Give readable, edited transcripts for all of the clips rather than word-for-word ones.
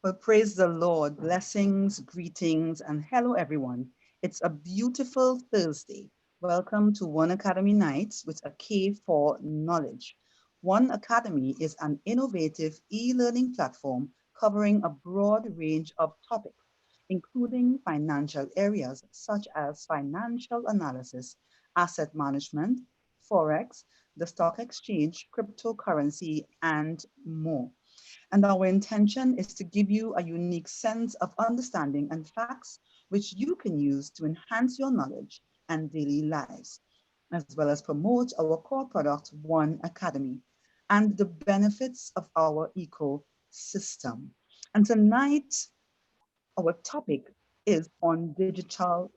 Well, praise the Lord. Blessings, greetings, and hello, everyone. It's a beautiful Thursday. Welcome to One Academy Nights with a K for knowledge. One Academy is an innovative e-learning platform covering a broad range of topics, including financial areas such as financial analysis, asset management, forex, the stock exchange, cryptocurrency, and more. And our intention is to give you a unique sense of understanding and facts which you can use to enhance your knowledge and daily lives, as well as promote our core product, One Academy, and the benefits of our ecosystem. And tonight, our topic is on digital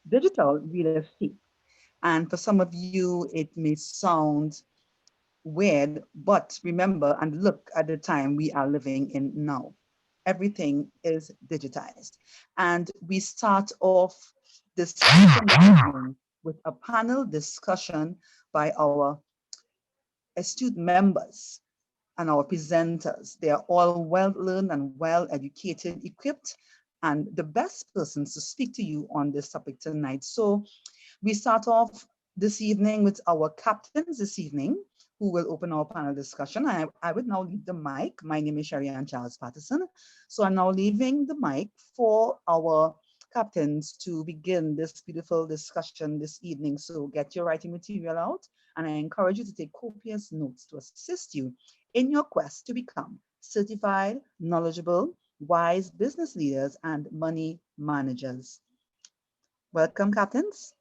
real estate. And for some of you, it may sound weird, but remember and look at the time we are living in now. Everything is digitized. And we start off this evening with a panel discussion by our astute members and our presenters. They are all well learned and well educated, equipped, and the best persons to speak to you on this topic tonight. So we start off this evening with our captains this evening, who will open our panel discussion. I would now leave the mic. My name is Sherry Ann Charles Patterson. So I'm now leaving the mic for our captains to begin this beautiful discussion this evening. So get your writing material out, and I encourage you to take copious notes to assist you in your quest to become certified, knowledgeable, wise business leaders and money managers. Welcome, captains.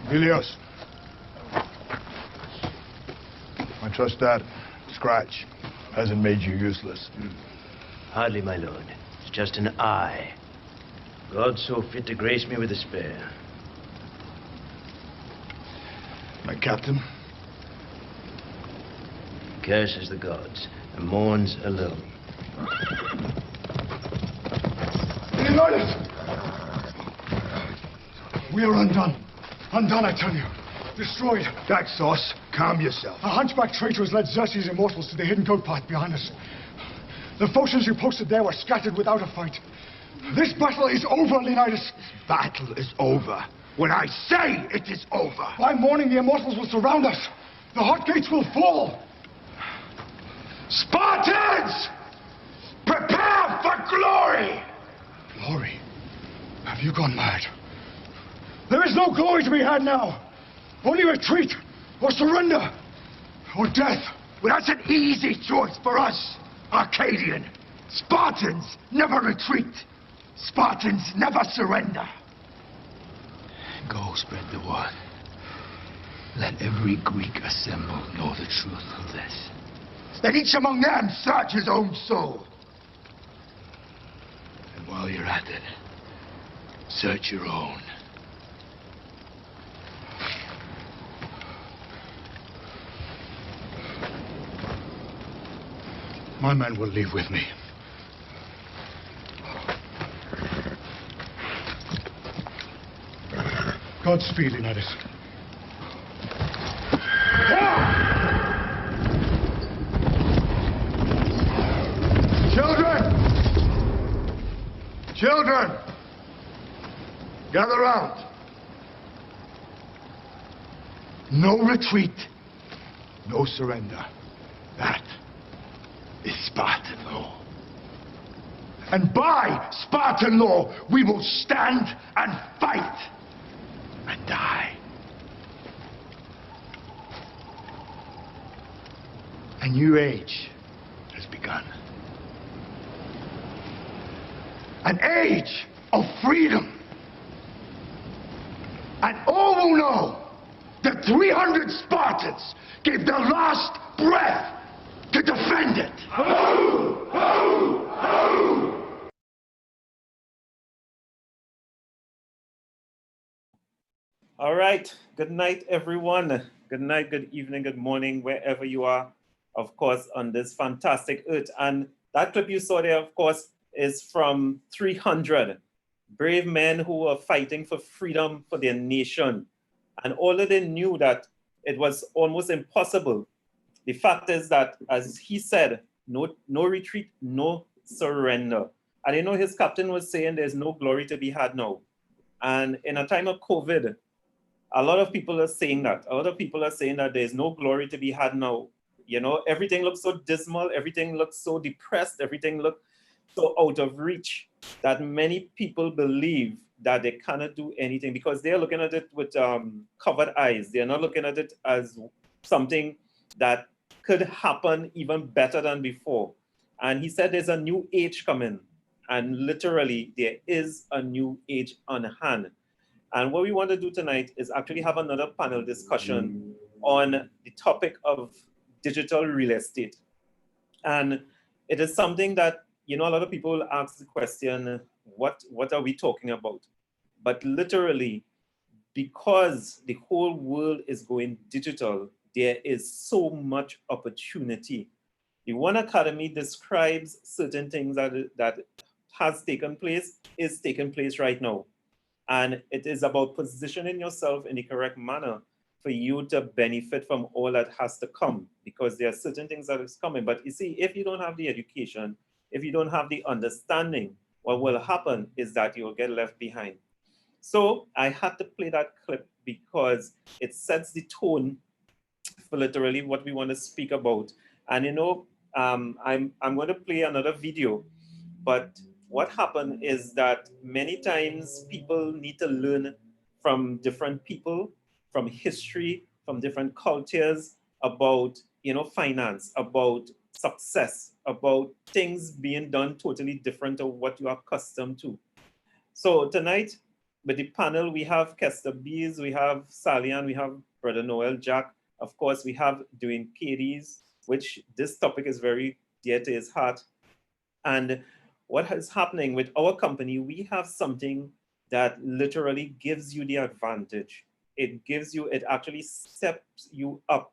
Helios. I trust that scratch hasn't made you useless. Hardly, my lord. It's just an eye. God so fit to grace me with a spare. My captain? Curses the gods and mourns alone. Leonidas! We are undone. Undone, I tell you. Destroyed. Daxos, calm yourself. A hunchback traitor has led Xerxes' immortals to the hidden goat path behind us. The forces you posted there were scattered without a fight. This battle is over, Leonidas. This battle is over when I say it is over. By morning, the immortals will surround us. The hot gates will fall. Spartans! Prepare for glory! Glory? Have you gone mad? There is no glory to be had now. Only retreat, or surrender, or death. Well, that's an easy choice for us, Arcadian. Spartans never retreat. Spartans never surrender. Go spread the word. Let every Greek assemble know the truth of this. Let each among them search his own soul. And while you're at it, search your own. My men will leave with me. Godspeed, Leonidas. Children! Children! Gather round. No retreat, no surrender. That is Spartan law. And by Spartan law, we will stand and fight and die. A new age has begun. An age of freedom. And all will know that 300 Spartans gave their last breath to defend it. Ho! Ho! Ho! All right. Good night, everyone. Good night, good evening, good morning, wherever you are, of course, on this fantastic earth. And that clip you saw there, of course, is from 300 brave men who were fighting for freedom for their nation. And although they knew that it was almost impossible, the fact is that, as he said, no retreat, no surrender. And you know, his captain was saying there's no glory to be had now. And in a time of COVID, a lot of people are saying that. A lot of people are saying that there's no glory to be had now. You know, everything looks so dismal, everything looks so depressed, everything looks so out of reach that many people believe that they cannot do anything because they're looking at it with covered eyes. They're not looking at it as something that could happen even better than before. And he said there's a new age coming. And literally, there is a new age on hand. And what we want to do tonight is actually have another panel discussion on the topic of digital real estate. And it is something that, you know, a lot of people ask the question, what are we talking about? But literally, because the whole world is going digital, there is so much opportunity. The One Academy describes certain things that has taken place, is taking place right now. And it is about positioning yourself in the correct manner for you to benefit from all that has to come, because there are certain things that is coming. But you see, if you don't have the education, if you don't have the understanding, what will happen is that you will get left behind. So I had to play that clip because it sets the tone for literally what we want to speak about. And you know, I'm going to play another video, but what happened is that many times people need to learn from different people, from history, from different cultures about, you know, finance, about success, about things being done totally different to what you are accustomed to. So tonight, with the panel, we have Kester Bees, we have Sally, and we have Brother Noel Jack. Of course, we have doing KDs, which this topic is very dear to his heart. And what is happening with our company, we have something that literally gives you the advantage. It gives you, it actually steps you up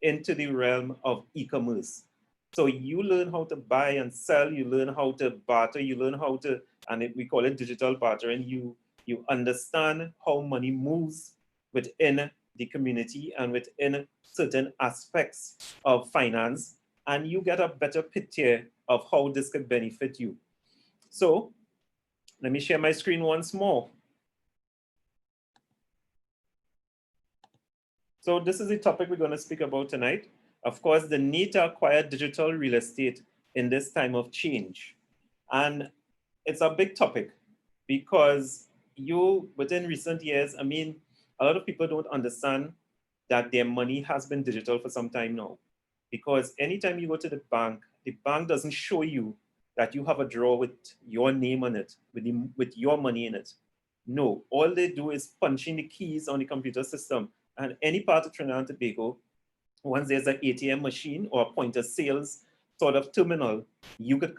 into the realm of e-commerce. So you learn how to buy and sell, you learn how to barter, you learn how to, and we call it digital bartering. You understand how money moves within the community and within certain aspects of finance, and you get a better picture of how this could benefit you. So let me share my screen once more. So this is the topic we're going to speak about tonight. Of course, the need to acquire digital real estate in this time of change. And it's a big topic because within recent years, I mean, a lot of people don't understand that their money has been digital for some time now. Because anytime you go to the bank doesn't show you that you have a drawer with your name on it, with your money in it. No, all they do is punch in the keys on the computer system. And any part of Trinidad and Tobago, once there's an ATM machine or a point of sales sort of terminal, you could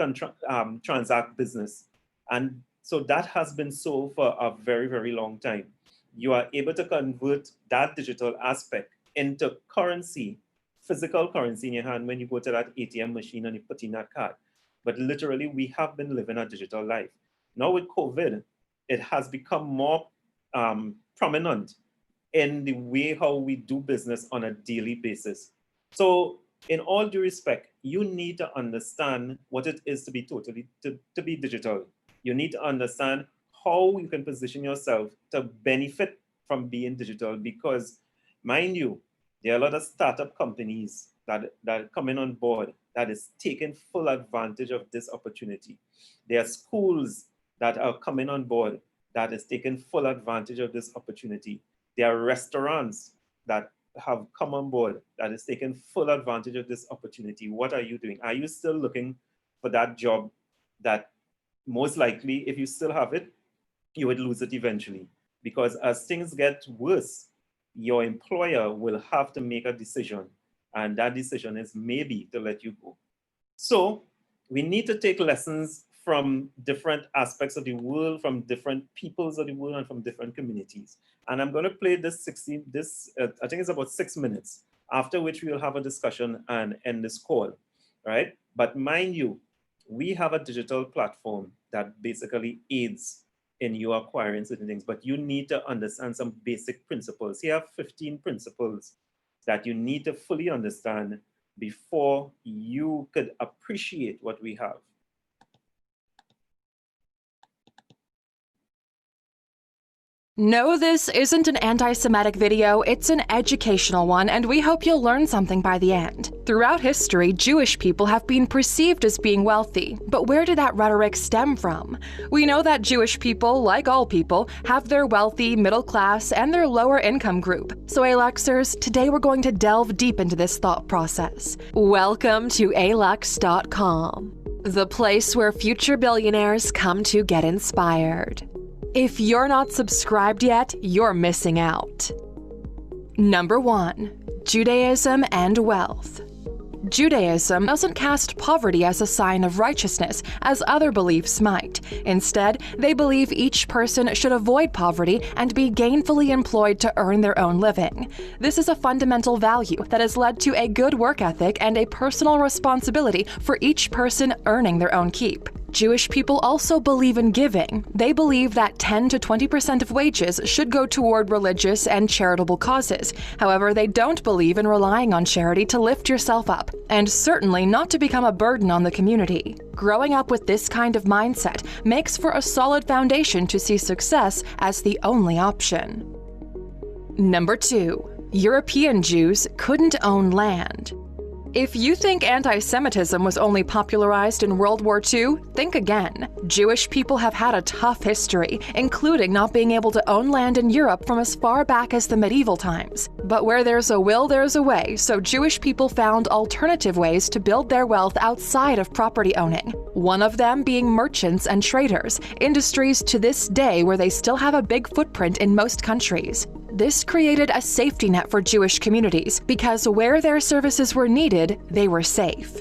transact business. And so that has been so for a very, very long time. You are able to convert that digital aspect into currency, physical currency in your hand when you go to that ATM machine and you put in that card. But literally, we have been living a digital life. Now with COVID, it has become more prominent in the way how we do business on a daily basis. So in all due respect, you need to understand what it is to be to be digital. You need to understand how you can position yourself to benefit from being digital, because mind you, there are a lot of startup companies that are coming on board that is taking full advantage of this opportunity. There are schools that are coming on board that is taking full advantage of this opportunity. There are restaurants that have come on board that is taking full advantage of this opportunity. What are you doing? Are you still looking for that job that most likely, if you still have it, you would lose it eventually? Because as things get worse, your employer will have to make a decision, and that decision is maybe to let you go. So we need to take lessons from different aspects of the world, from different peoples of the world, and from different communities. And I'm going to play this I think it's about 6 minutes, after which we will have a discussion and end this call, right? But mind you, we have a digital platform that basically aids in you acquiring certain things, but you need to understand some basic principles. Here are 15 principles that you need to fully understand before you could appreciate what we have. No, this isn't an anti-Semitic video, it's an educational one, and we hope you'll learn something by the end. Throughout history, Jewish people have been perceived as being wealthy, but where did that rhetoric stem from? We know that Jewish people, like all people, have their wealthy, middle class, and their lower income group. So Aluxers, today we're going to delve deep into this thought process. Welcome to alux.com, the place where future billionaires come to get inspired. If you're not subscribed yet, you're missing out. Number 1. Judaism and wealth. Judaism doesn't cast poverty as a sign of righteousness, as other beliefs might. Instead, they believe each person should avoid poverty and be gainfully employed to earn their own living. This is a fundamental value that has led to a good work ethic and a personal responsibility for each person earning their own keep. Jewish people also believe in giving. They believe that 10 to 20% of wages should go toward religious and charitable causes. However, they don't believe in relying on charity to lift yourself up, and certainly not to become a burden on the community. Growing up with this kind of mindset makes for a solid foundation to see success as the only option. Number 2. European Jews couldn't own land. If you think anti-Semitism was only popularized in World War II, think again. Jewish people have had a tough history, including not being able to own land in Europe from as far back as the medieval times. But where there's a will, there's a way, so Jewish people found alternative ways to build their wealth outside of property owning. One of them being merchants and traders, industries to this day where they still have a big footprint in most countries. This created a safety net for Jewish communities because where their services were needed, they were safe.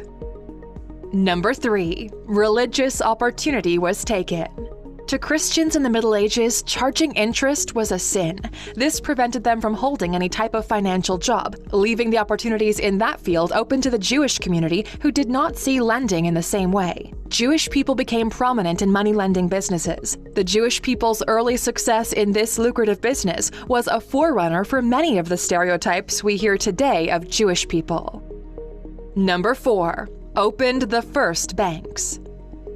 Number 3. Religious opportunity was taken. To Christians in the Middle Ages, charging interest was a sin. This prevented them from holding any type of financial job, leaving the opportunities in that field open to the Jewish community who did not see lending in the same way. Jewish people became prominent in money-lending businesses. The Jewish people's early success in this lucrative business was a forerunner for many of the stereotypes we hear today of Jewish people. Number 4. Opened the first banks.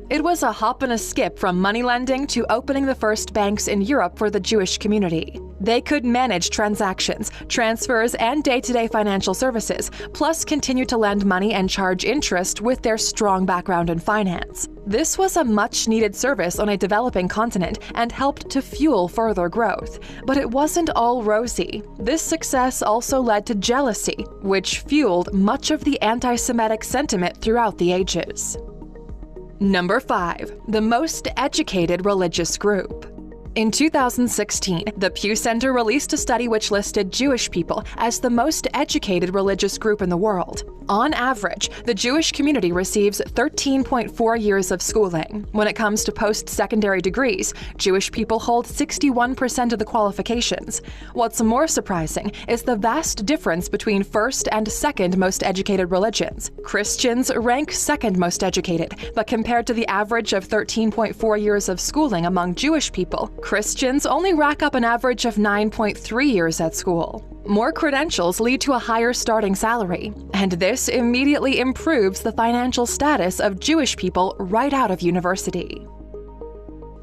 It was a hop and a skip from money lending to opening the first banks in Europe for the Jewish community. They could manage transactions, transfers, and day-to-day financial services, plus continue to lend money and charge interest with their strong background in finance. This was a much-needed service on a developing continent and helped to fuel further growth. But it wasn't all rosy. This success also led to jealousy, which fueled much of the anti-Semitic sentiment throughout the ages. Number 5. The most educated religious group. In 2016, the Pew Center released a study which listed Jewish people as the most educated religious group in the world. On average, the Jewish community receives 13.4 years of schooling. When it comes to post-secondary degrees, Jewish people hold 61% of the qualifications. What's more surprising is the vast difference between first and second most educated religions. Christians rank second most educated, but compared to the average of 13.4 years of schooling among Jewish people, Christians only rack up an average of 9.3 years at school. More credentials lead to a higher starting salary, and this immediately improves the financial status of Jewish people right out of university.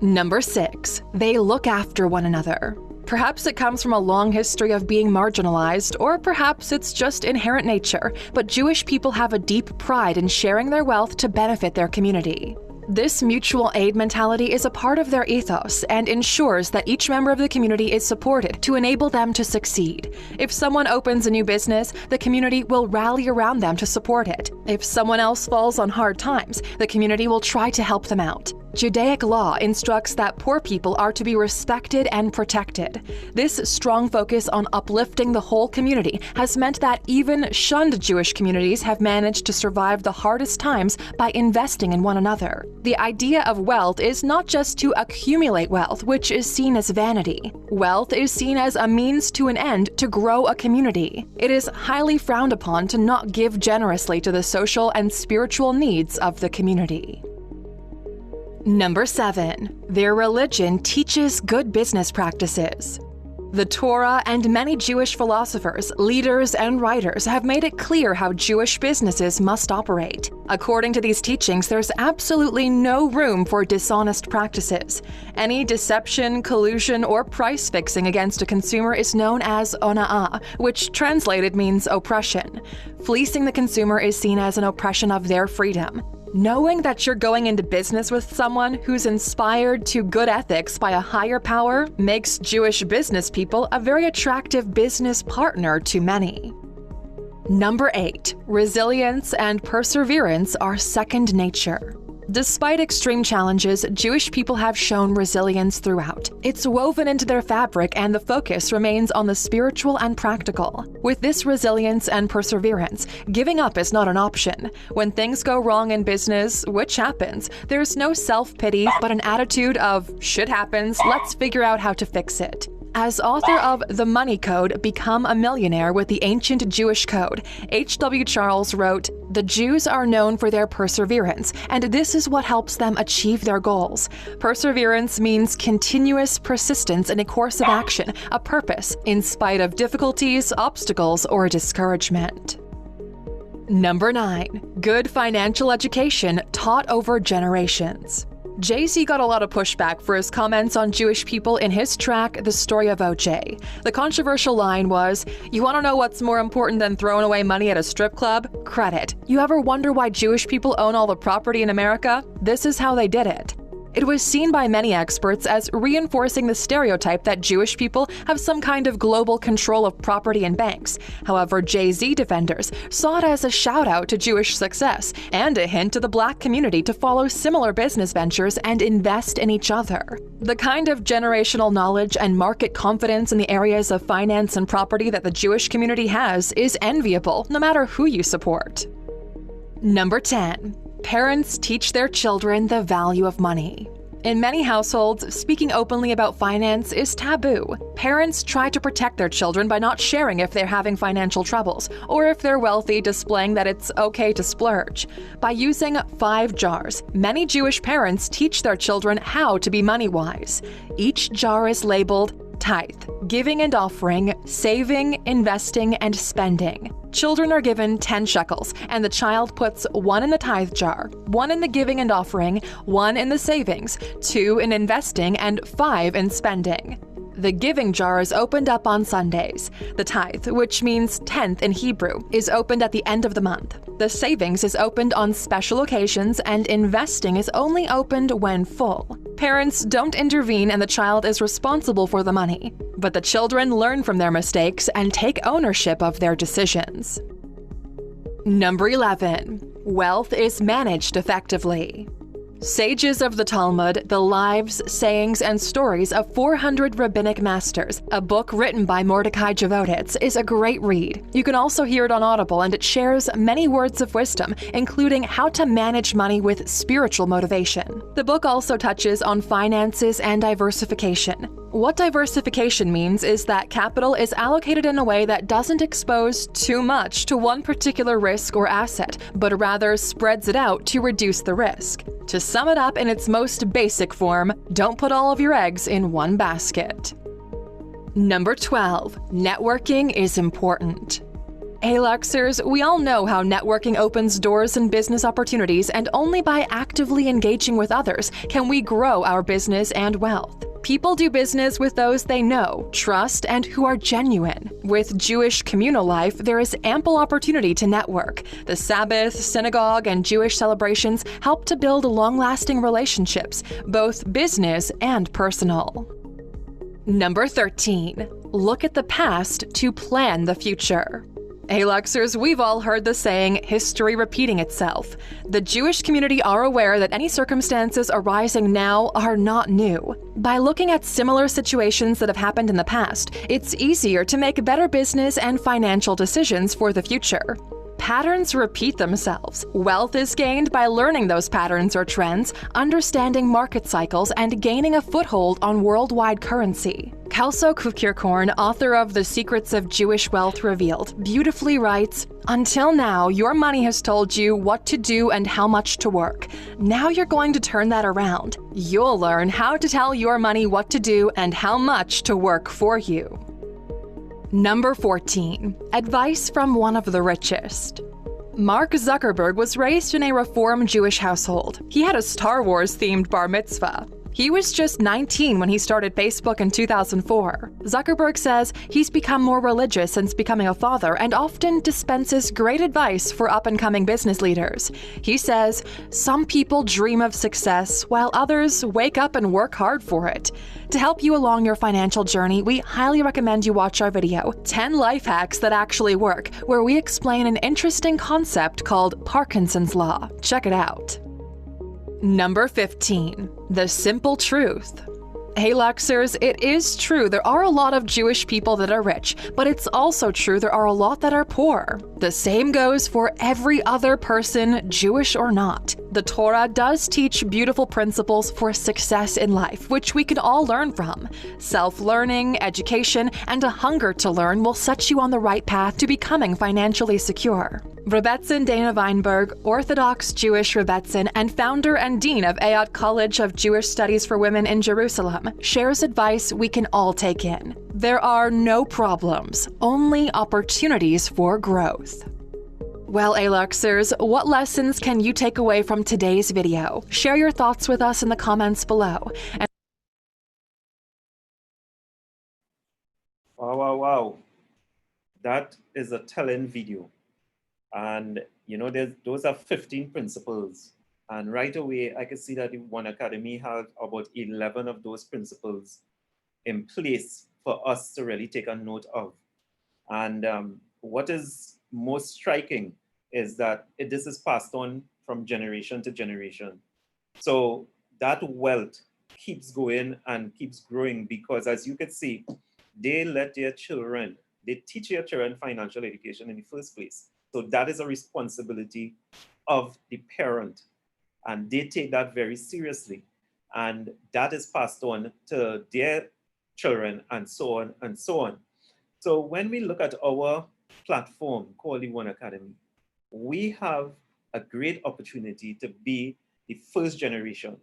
Number 6. They look after one another. Perhaps it comes from a long history of being marginalized, or perhaps it's just inherent nature, but Jewish people have a deep pride in sharing their wealth to benefit their community. This mutual aid mentality is a part of their ethos and ensures that each member of the community is supported to enable them to succeed. If someone opens a new business, the community will rally around them to support it. If someone else falls on hard times, the community will try to help them out. Judaic law instructs that poor people are to be respected and protected. This strong focus on uplifting the whole community has meant that even shunned Jewish communities have managed to survive the hardest times by investing in one another. The idea of wealth is not just to accumulate wealth, which is seen as vanity. Wealth is seen as a means to an end to grow a community. It is highly frowned upon to not give generously to the social and spiritual needs of the community. Number 7. Their religion teaches good business practices. The Torah and many Jewish philosophers, leaders, and writers have made it clear how Jewish businesses must operate. According to these teachings, there's absolutely no room for dishonest practices. Any deception, collusion, or price fixing against a consumer is known as ona'ah, which translated means oppression. Fleecing the consumer is seen as an oppression of their freedom. Knowing that you're going into business with someone who's inspired to good ethics by a higher power makes Jewish business people a very attractive business partner to many. Number 8. Resilience and perseverance are second nature. Despite extreme challenges, Jewish people have shown resilience throughout. It's woven into their fabric, and the focus remains on the spiritual and practical. With this resilience and perseverance, giving up is not an option. When things go wrong in business, which happens, there's no self-pity, but an attitude of, shit happens, let's figure out how to fix it. As author of The Money Code, Become a Millionaire with the Ancient Jewish Code, H.W. Charles wrote, "The Jews are known for their perseverance, and this is what helps them achieve their goals. Perseverance means continuous persistence in a course of action, a purpose, in spite of difficulties, obstacles, or discouragement." Number 9. Good financial education taught over generations. Jay-Z got a lot of pushback for his comments on Jewish people in his track, The Story of O.J. The controversial line was, "You want to know what's more important than throwing away money at a strip club? Credit. You ever wonder why Jewish people own all the property in America? This is how they did it." It was seen by many experts as reinforcing the stereotype that Jewish people have some kind of global control of property and banks. However, Jay-Z defenders saw it as a shout-out to Jewish success and a hint to the Black community to follow similar business ventures and invest in each other. The kind of generational knowledge and market confidence in the areas of finance and property that the Jewish community has is enviable, no matter who you support. Number 10. Parents teach their children the value of money. In many households, speaking openly about finance is taboo. Parents try to protect their children by not sharing if they're having financial troubles, or if they're wealthy, displaying that it's okay to splurge. By using 5 jars, many Jewish parents teach their children how to be money-wise. Each jar is labeled tithe, giving and offering, saving, investing, and spending. Children are given 10 shekels, and the child puts 1 in the tithe jar, 1 in the giving and offering, 1 in the savings, 2 in investing, and 5 in spending. The giving jar is opened up on Sundays. The tithe, which means 10th in Hebrew, is opened at the end of the month. The savings is opened on special occasions, and investing is only opened when full. Parents don't intervene, and the child is responsible for the money. But the children learn from their mistakes and take ownership of their decisions. Number 11. Wealth is managed effectively. Sages of the Talmud, the lives, sayings, and stories of 400 rabbinic masters, a book written by Mordecai Javoditz, is a great read. You can also hear it on Audible, and it shares many words of wisdom, including how to manage money with spiritual motivation. The book also touches on finances and diversification. What diversification means is that capital is allocated in a way that doesn't expose too much to one particular risk or asset, but rather spreads it out to reduce the risk. To sum it up in its most basic form, don't put all of your eggs in one basket. Number 12. Networking is important. Hey Luxers, we all know how networking opens doors and business opportunities, and only by actively engaging with others can we grow our business and wealth. People do business with those they know, trust, and who are genuine. With Jewish communal life, there is ample opportunity to network. The Sabbath, synagogue, and Jewish celebrations help to build long-lasting relationships, both business and personal. Number 13. Look at the past to plan the future. Hey Luxers, we've all heard the saying, history repeating itself. The Jewish community are aware that any circumstances arising now are not new. By looking at similar situations that have happened in the past, it's easier to make better business and financial decisions for the future. Patterns repeat themselves. Wealth is gained by learning those patterns or trends, understanding market cycles, and gaining a foothold on worldwide currency. Kelso Kukirkorn, author of The Secrets of Jewish Wealth Revealed, beautifully writes, "Until now, your money has told you what to do and how much to work. Now you're going to turn that around. You'll learn how to tell your money what to do and how much to work for you." Number 14. Advice from one of the richest. Mark Zuckerberg was raised in a Reform Jewish household. He had a Star Wars-themed bar mitzvah. He was just 19 when he started Facebook in 2004. Zuckerberg says he's become more religious since becoming a father and often dispenses great advice for up-and-coming business leaders. He says, "Some people dream of success, while others wake up and work hard for it." To help you along your financial journey, we highly recommend you watch our video, 10 Life Hacks That Actually Work, where we explain an interesting concept called Parkinson's Law. Check it out. Number 15. The Simple Truth. Hey Luxers, it is true there are a lot of Jewish people that are rich, but it's also true there are a lot that are poor. The same goes for every other person, Jewish or not. The Torah does teach beautiful principles for success in life, which we can all learn from. Self-learning, education, and a hunger to learn will set you on the right path to becoming financially secure. Rebbetzin Dana Weinberg, Orthodox Jewish Rebbetzin and founder and dean of Ayat College of Jewish Studies for Women in Jerusalem, shares advice we can all take in. There are no problems, only opportunities for growth. Well, Aluxers, what lessons can you take away from today's video? Share your thoughts with us in the comments below. Wow. That is a telling video. And those are 15 principles. And right away, I can see that the OneAcademy has about 11 of those principles in place for us to really take a note of. And what is most striking is that this is passed on from generation to generation. So that wealth keeps going and keeps growing because, as you can see, they teach their children financial education in the first place. So that is a responsibility of the parent, and they take that very seriously. And that is passed on to their children and so on and so on. So when we look at our platform called the OneAcademy, we have a great opportunity to be the first generation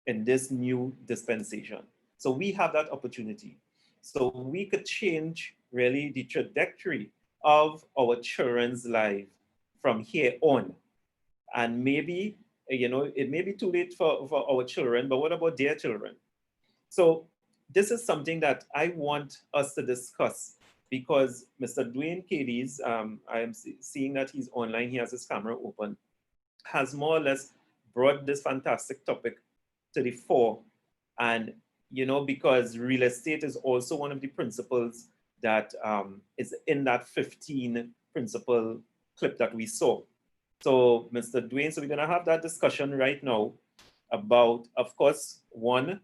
in this new dispensation. So we have that opportunity. So we could change really the trajectory of our children's life from here on. And maybe, it may be too late for our children, but what about their children? So this is something that I want us to discuss because Mr. Dwayne Cadiz, I am seeing that he's online, he has his camera open, has more or less brought this fantastic topic to the fore. And, because real estate is also one of the principles that is in that 15 principle clip that we saw. So Mr. Dwayne, so we're gonna have that discussion right now about, of course, one,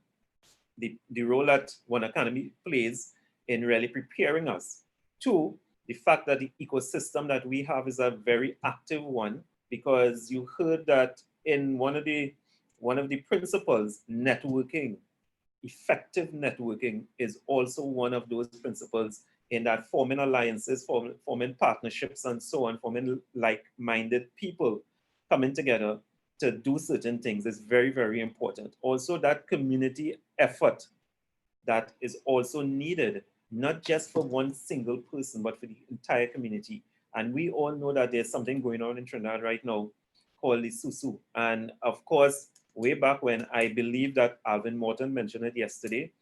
the role that OneAcademy plays in really preparing us. Two, the fact that the ecosystem that we have is a very active one, because you heard that in one of the principles, networking, effective networking is also one of those principles in that forming alliances, forming partnerships and so on, forming like-minded people coming together to do certain things is very, very important. Also that community effort that is also needed, not just for one single person, but for the entire community. And we all know that there's something going on in Trinidad right now called the Susu. And of course, way back when, I believe that Alvin Morton mentioned it yesterday,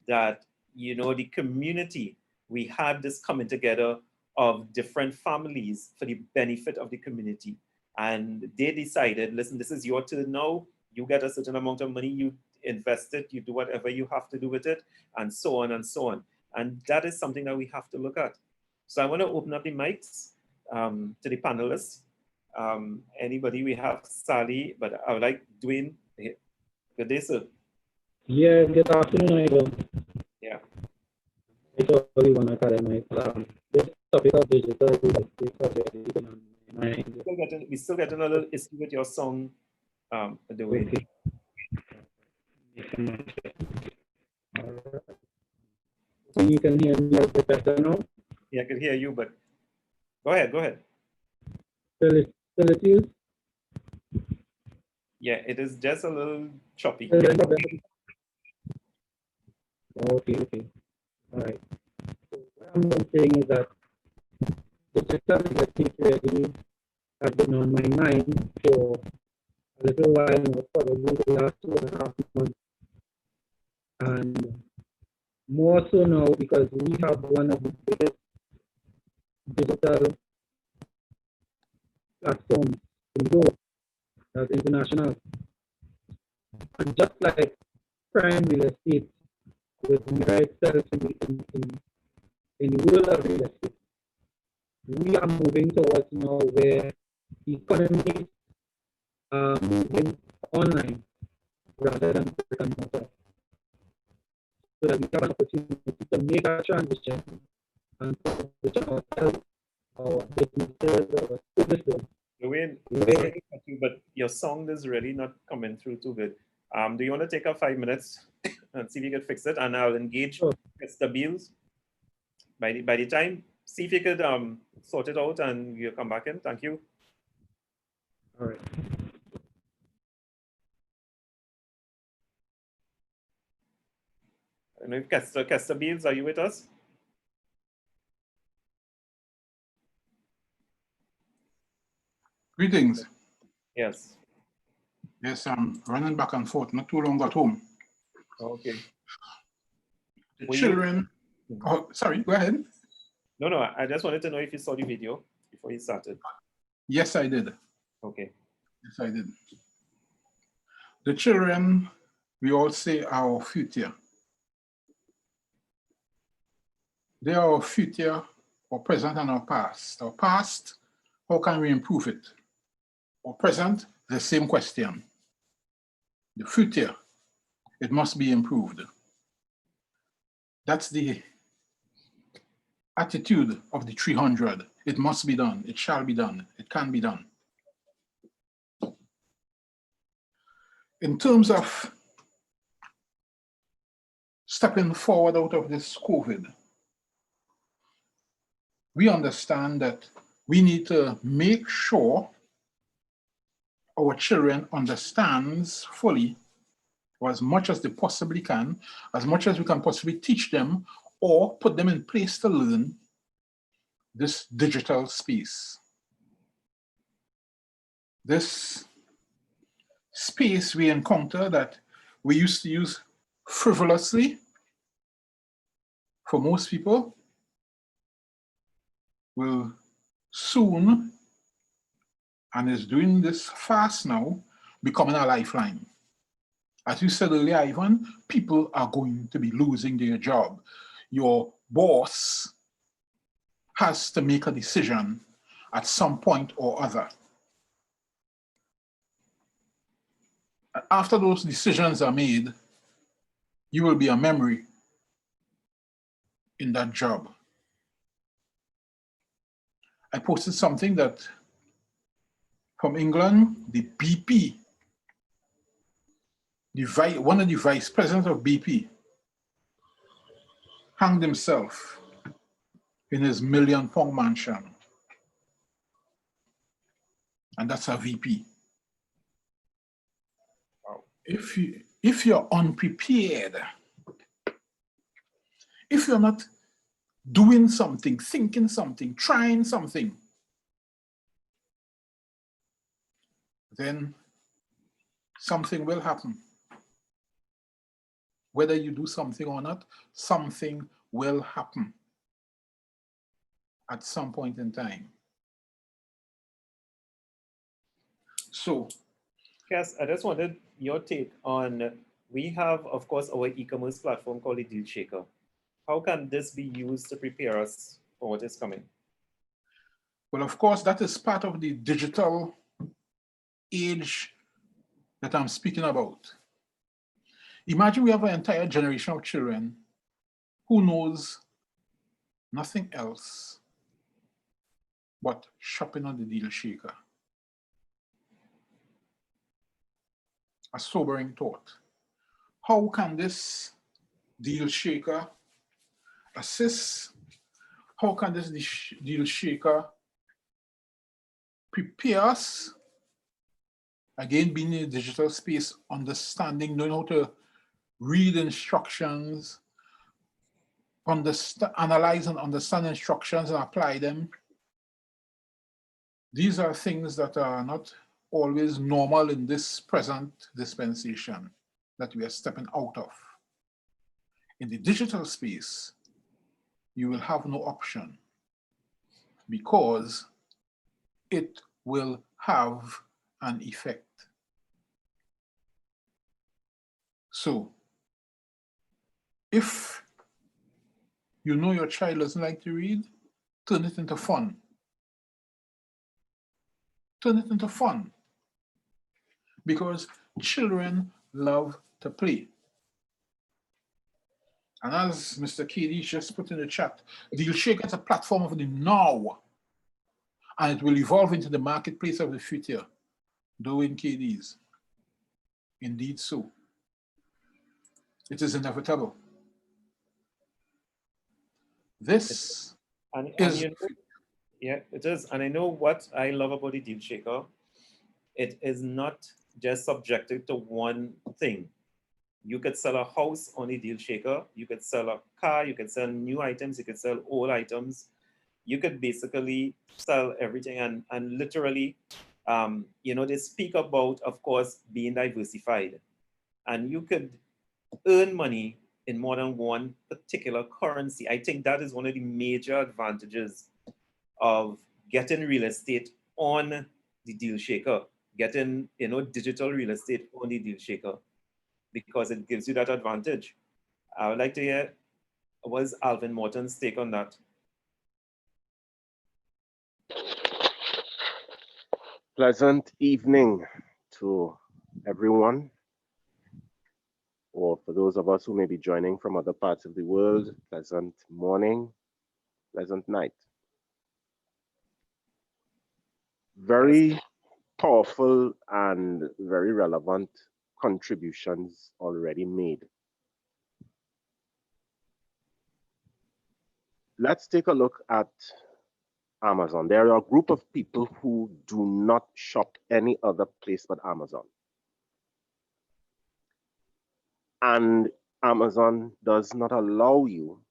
that, the community, we had this coming together of different families for the benefit of the community. And they decided, listen, this is your turn now. You get a certain amount of money, you invest it, you do whatever you have to do with it, and so on and so on. And that is something that we have to look at. So I want to open up the mics to the panelists. Anybody, we have Sally, but I would like Dwayne. Good day, sir. Yeah, good afternoon, everyone. Yeah. It's only OneAcademy. This topic of digital literacy has really been on my mind. We're still getting a little issue with your song, Dwayne. Okay. So you can hear me a bit better now? Yeah, I can hear you, but go ahead, go ahead. Still it you? Yeah, it is just a little choppy. Okay, okay. All right. So what I'm saying is that digital literacy really has been on my mind for a little while now, probably the last 2.5 months. And more so now because we have one of the biggest digital platforms in the world that's international. And just like prime real estate with mirror itself in the world of real estate, we are moving towards now where economies are moving online rather than brick and mortar. So that we have an opportunity to make a transition and position ourselves, our businesses, our services. Dwayne, but your song is really not coming through too good. Do you want to take up 5 minutes and see if you can fix it? And I'll engage Mr. Beals. By the time, see if you could sort it out and you'll come back in. Thank you. All right. I don't know if Kester Beals, are you with us? Greetings. Yes. Yes, I'm running back and forth. Not too long at home. Okay. The children. Oh, sorry. Go ahead. No. I just wanted to know if you saw the video before you started. Yes, I did. Okay. Yes, I did. The children, we all say, are our future. They are our future, our present, and our past. Our past, how can we improve it? Our present, the same question. The future, it must be improved. That's the attitude of the 300. It must be done. It shall be done. It can be done. In terms of stepping forward out of this COVID, we understand that we need to make sure our children understands fully, or as much as they possibly can, as much as we can possibly teach them or put them in place to learn this digital space. This space we encounter that we used to use frivolously for most people will soon, and is doing this fast now, becoming a lifeline. As you said earlier, Ivan, people are going to be losing their job. Your boss has to make a decision at some point or other. After those decisions are made, you will be a memory in that job. I posted something that from England, the BP, one of the vice presidents of BP, hanged himself in his £1 million mansion. And that's a VP. Wow. If you're unprepared, if you're not doing something, thinking something, trying something, then something will happen. Whether you do something or not, something will happen at some point in time. So, Cass, I just wanted your take on, we have, of course, our e-commerce platform called the Deal Shaker. How can this be used to prepare us for what is coming? Well, of course, that is part of the digital age that I'm speaking about. Imagine we have an entire generation of children who knows nothing else but shopping on the deal shaker. A sobering thought. How can this deal shaker assist? How can this deal shaker prepare us, again, being in the digital space, understanding, knowing how to read instructions, analyze and understand instructions and apply them. These are things that are not always normal in this present dispensation that we are stepping out of. In the digital space, you will have no option because it will have an effect. So, if you know your child doesn't like to read, turn it into fun. Turn it into fun. Because children love to play. And as Mr. KD just put in the chat, Deal Shaker is a platform of the now, and it will evolve into the marketplace of the future. Doing KDs. Indeed so. It is inevitable. This is... You know, yeah, it is. And I know what I love about the Deal Shaker. It is not just subjected to one thing. You could sell a house on a Deal Shaker. You could sell a car. You could sell new items. You could sell old items. You could basically sell everything. And literally, you know, they speak about, of course, being diversified. And you could earn money in more than one particular currency. I think that is one of the major advantages of getting real estate on the Deal Shaker, getting, you know, digital real estate on the Deal Shaker, because it gives you that advantage. I would like to hear what's Alvin Morton's take on that. Pleasant evening to everyone, or for those of us who may be joining from other parts of the world, pleasant morning, pleasant night. Very powerful and very relevant contributions already made. Let's take a look at Amazon. There are a group of people who do not shop any other place but Amazon. And Amazon does not allow you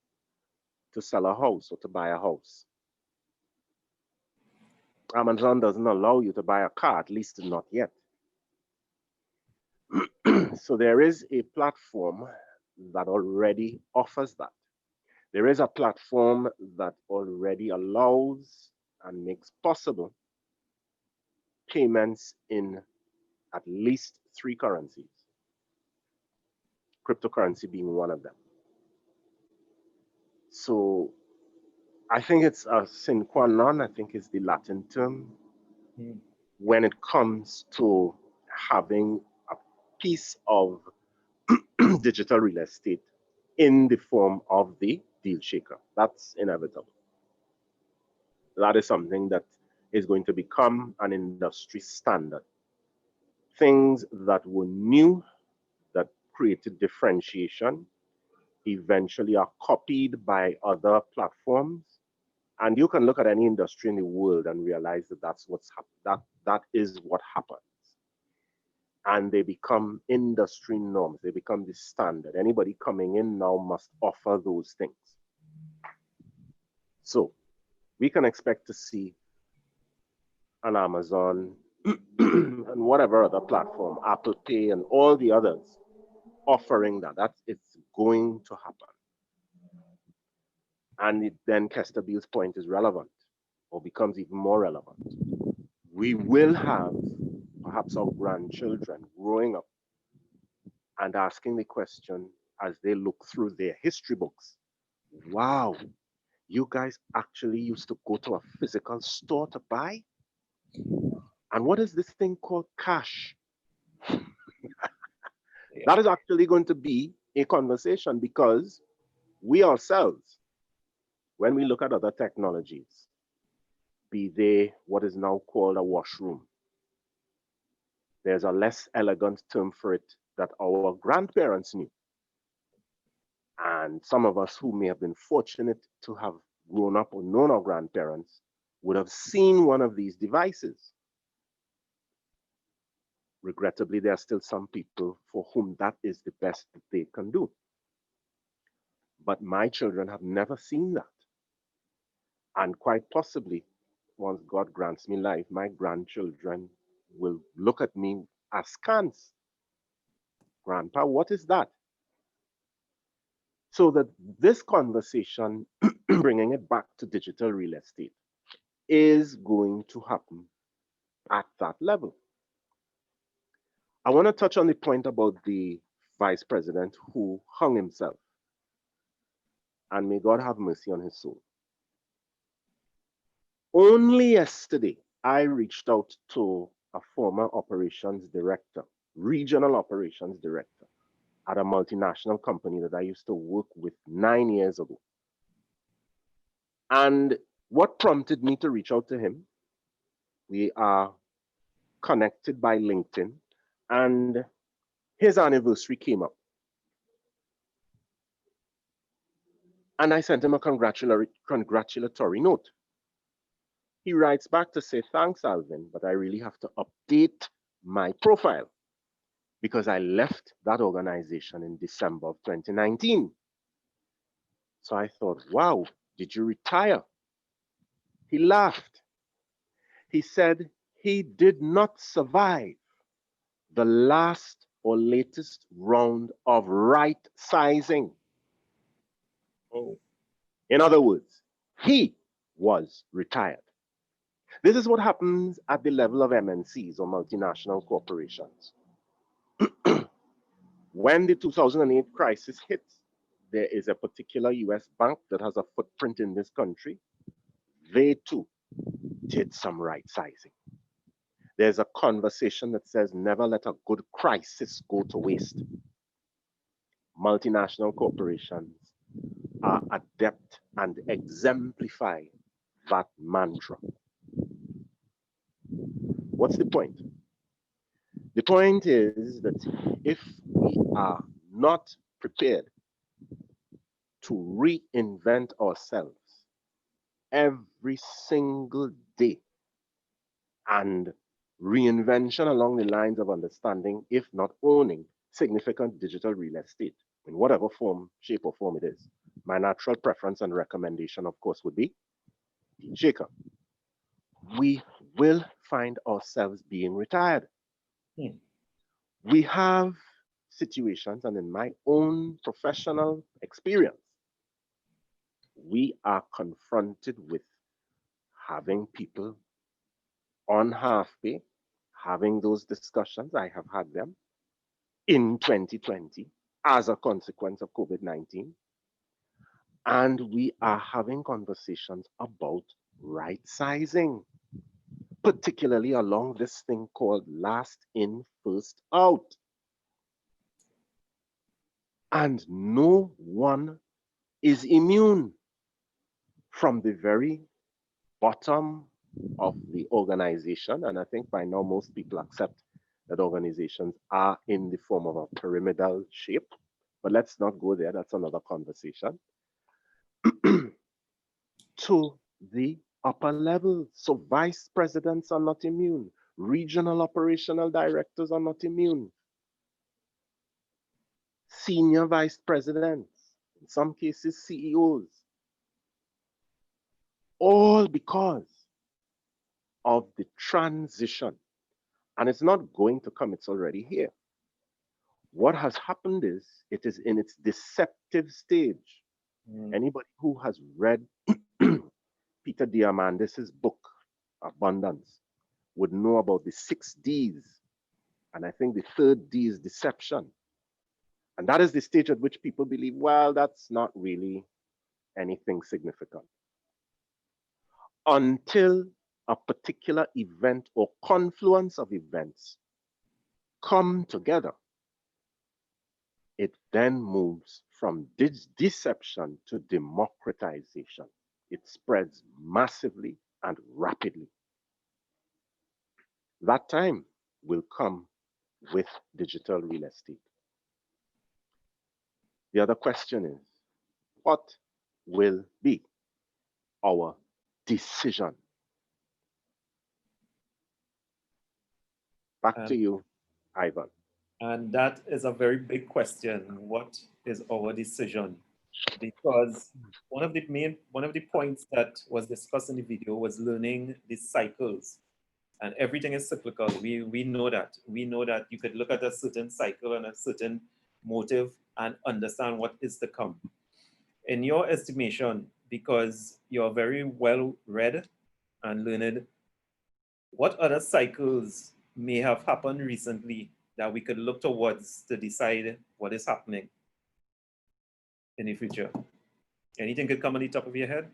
to sell a house or to buy a house. Amazon doesn't allow you to buy a car, at least not yet. So there is a platform that already offers that. There is a platform that already allows and makes possible payments in at least 3 currencies, cryptocurrency being one of them. So I think it's a sine qua non, I think it's the Latin term, when it comes to having a piece of digital real estate in the form of the Deal Shaker. That's inevitable. That is something that is going to become an industry standard. Things that were new, that created differentiation, eventually are copied by other platforms. And you can look at any industry in the world and realize that that's what's that is what happens. And they become industry norms. They become the standard. Anybody coming in now must offer those things. So we can expect to see an Amazon and whatever other platform, Apple Pay and all the others offering that. It's going to happen. And then Kester Beale's point is relevant, or becomes even more relevant. We will have perhaps our grandchildren growing up and asking the question as they look through their history books, wow, you guys actually used to go to a physical store to buy? And what is this thing called cash? That is actually going to be a conversation because we ourselves, when we look at other technologies, be they what is now called a washroom, there's a less elegant term for it that our grandparents knew. And some of us who may have been fortunate to have grown up or known our grandparents would have seen one of these devices. Regrettably, there are still some people for whom that is the best that they can do. But my children have never seen that. And quite possibly, once God grants me life, my grandchildren will look at me askance. Grandpa, what is that? So that this conversation, bringing it back to digital real estate, is going to happen at that level. I want to touch on the point about the vice president who hung himself. And may God have mercy on his soul. Only yesterday, I reached out to a former operations director, regional operations director at a multinational company that I used to work with 9 years ago. And what prompted me to reach out to him? We are connected by LinkedIn, and his anniversary came up. And I sent him a congratulatory note. He writes back to say, thanks, Alvin, but I really have to update my profile because I left that organization in December of 2019. So I thought, wow, did you retire? He laughed. He said he did not survive the last or latest round of right sizing. Oh. In other words, he was retired. This is what happens at the level of MNCs or multinational corporations. When the 2008 crisis hit, there is a particular US bank that has a footprint in this country. They too did some right sizing. There's a conversation that says never let a good crisis go to waste. Multinational corporations are adept and exemplify that mantra. What's the point? The point is that if we are not prepared to reinvent ourselves every single day, and reinvention along the lines of understanding, if not owning, significant digital real estate in whatever form, shape, or form it is. My natural preference and recommendation, of course, would be Shaker. We will find ourselves being retired. We have situations, and in my own professional experience, we are confronted with having people on half pay, having those discussions. I have had them in 2020 as a consequence of COVID-19. And we are having conversations about right sizing, particularly along this thing called last in, first out. And no one is immune. From the very bottom of the organization, and I think by now most people accept that organizations are in the form of a pyramidal shape, but let's not go there, that's another conversation, to the upper level. So vice presidents are not immune. Regional operational directors are not immune. Senior vice presidents, in some cases CEOs, all because of the transition. And it's not going to come, it's already here. What has happened is it is in its deceptive stage. Anybody who has read Peter Diamandis' book, Abundance, would know about the 6 Ds. And I think the 3rd D is deception. And that is the stage at which people believe, well, that's not really anything significant. until a particular event or confluence of events come together, it then moves from deception to democratization. It spreads massively and rapidly. That time will come with digital real estate. The other question is, what will be our decision? Back to you, Ivan. And that is a very big question. What is our decision? Because one of the points that was discussed in the video was learning the cycles, and everything is cyclical. We know that. We know that you could look at a certain cycle and a certain motive and understand what is to come. In your estimation, because you're very well read and learned, what other cycles may have happened recently that we could look towards to decide what is happening in the future? Anything could come on the top of your head?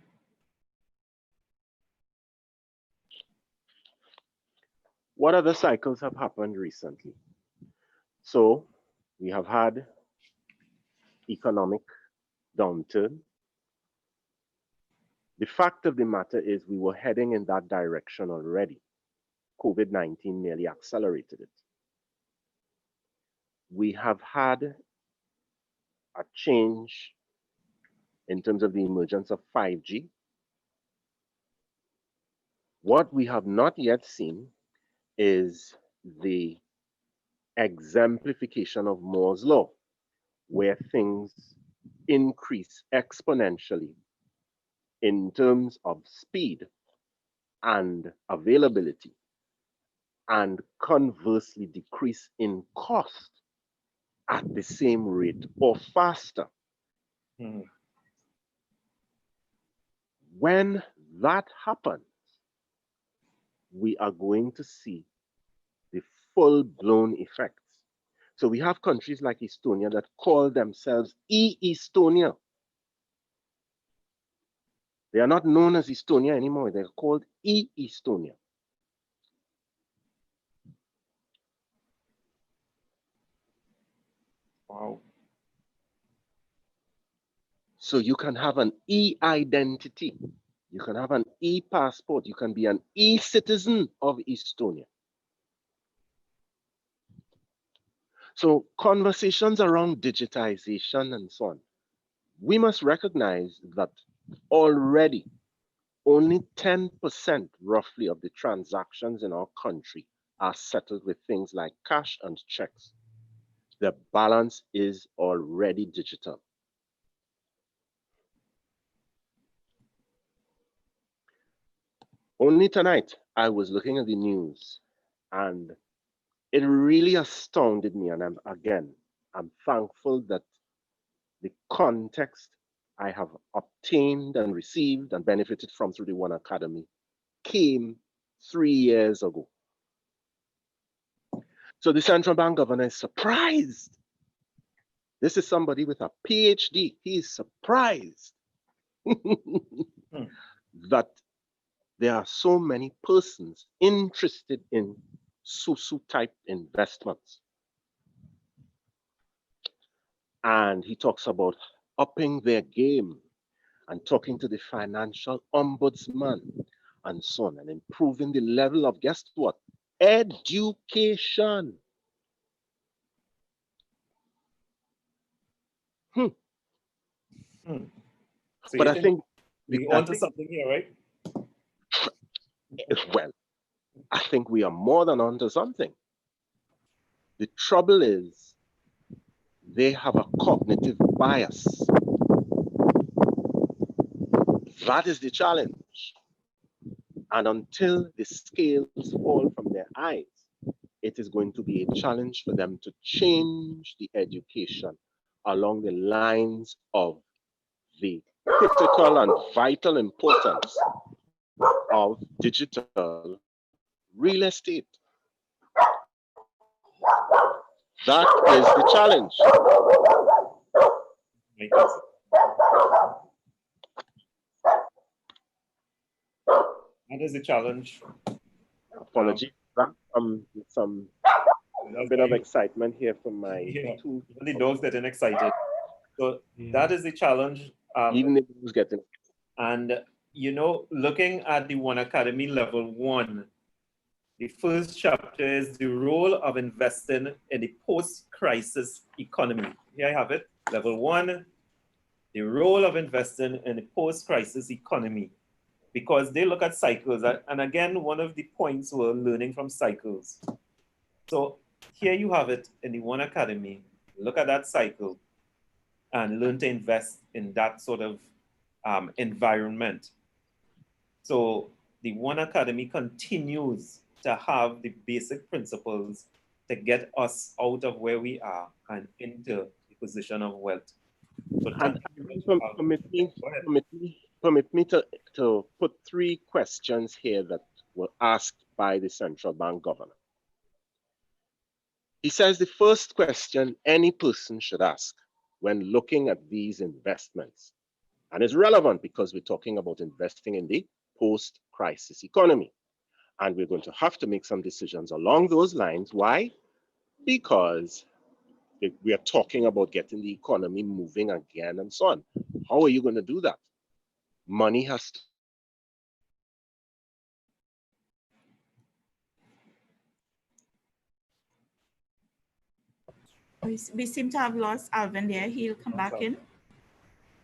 What other cycles have happened recently? So we have had economic downturn. The fact of the matter is we were heading in that direction already. COVID-19 merely accelerated it. We have had a change in terms of the emergence of 5G. What we have not yet seen is the exemplification of Moore's law, where things increase exponentially in terms of speed and availability, and conversely decrease in cost at the same rate or faster. Mm-hmm. When that happens, we are going to see the full-blown effects. So we have countries like Estonia that call themselves E-Estonia. They are not known as Estonia anymore. They're called E-Estonia. Wow. So you can have an E-identity. You can have an E-passport. You can be an E-citizen of Estonia. So conversations around digitization and so on, we must recognize that already only 10% roughly of the transactions in our country are settled with things like cash and checks. The balance is already digital. Only tonight, I was looking at the news and it really astounded me. And I'm thankful that the context I have obtained and received and benefited from through the OneAcademy came 3 years ago. So the central bank governor is surprised. This is somebody with a PhD. He is surprised that there are so many persons interested in SUSU type investments. And he talks about upping their game and talking to the financial ombudsman and so on, and improving the level of, guess what? Education. So but I think we're onto something here, right? Well, I think we are more than onto something. The trouble is they have a cognitive bias. That is the challenge. And until the scales fall from their eyes, it is going to be a challenge for them to change the education along the lines of the critical and vital importance of digital real estate. That is the challenge. That is a challenge. Apology. Some a bit of excitement here from my two. The dogs getting excited. So that is the challenge. Even the dogs getting. And you know, looking at the OneAcademy level 1, the first chapter is the role of investing in the post-crisis economy. Here I have it, level 1, the role of investing in the post-crisis economy, because they look at cycles. And again, one of the points we're learning from cycles. So here you have it in the OneAcademy. Look at that cycle and learn to invest in that sort of environment. So the OneAcademy continues to have the basic principles to get us out of where we are and into the position of wealth. So permit me to put 3 questions here that were asked by the central bank governor. He says the first question any person should ask when looking at these investments, and it's relevant because we're talking about investing in the post-crisis economy. And we're going to have to make some decisions along those lines. Why? Because we are talking about getting the economy moving again and so on. How are you going to do that? Money has to. We seem to have lost Alvin there. He'll come back in.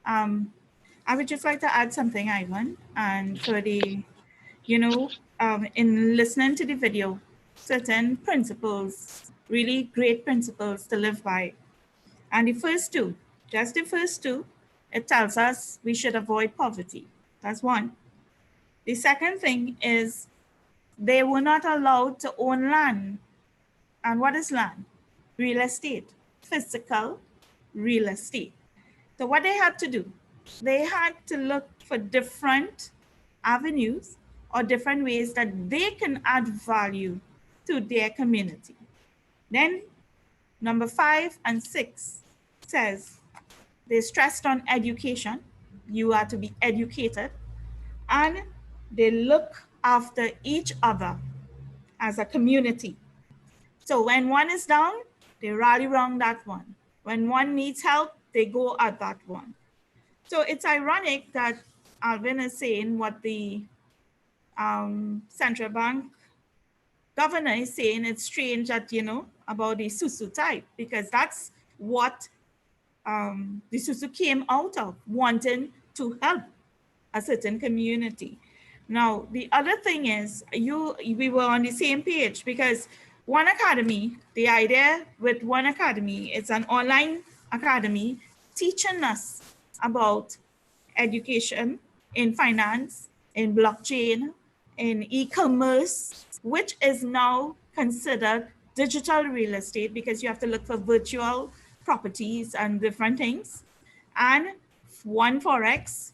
I would just like to add something, Ivan, and for the, you know, in listening to the video, certain principles, really great principles to live by. And the first 2, just the first 2, it tells us we should avoid poverty. That's 1. The second thing is they were not allowed to own land. And what is land? Real estate, physical real estate. So what they had to do, they had to look for different avenues or different ways that they can add value to their community. Then number 5 and 6 says they stressed on education. You are to be educated, and they look after each other as a community. So when one is down, they rally around that one. When one needs help, they go at that one. So it's ironic that Alvin is saying what the central bank governor is saying. It's strange that, you know, about the Susu type, because that's what the Susu came out of, wanting to help a certain community. Now, the other thing is we were on the same page, because OneAcademy, the idea with OneAcademy, it's an online academy teaching us about education in finance, in blockchain, in e-commerce, which is now considered digital real estate, because you have to look for virtual properties and different things. And one Forex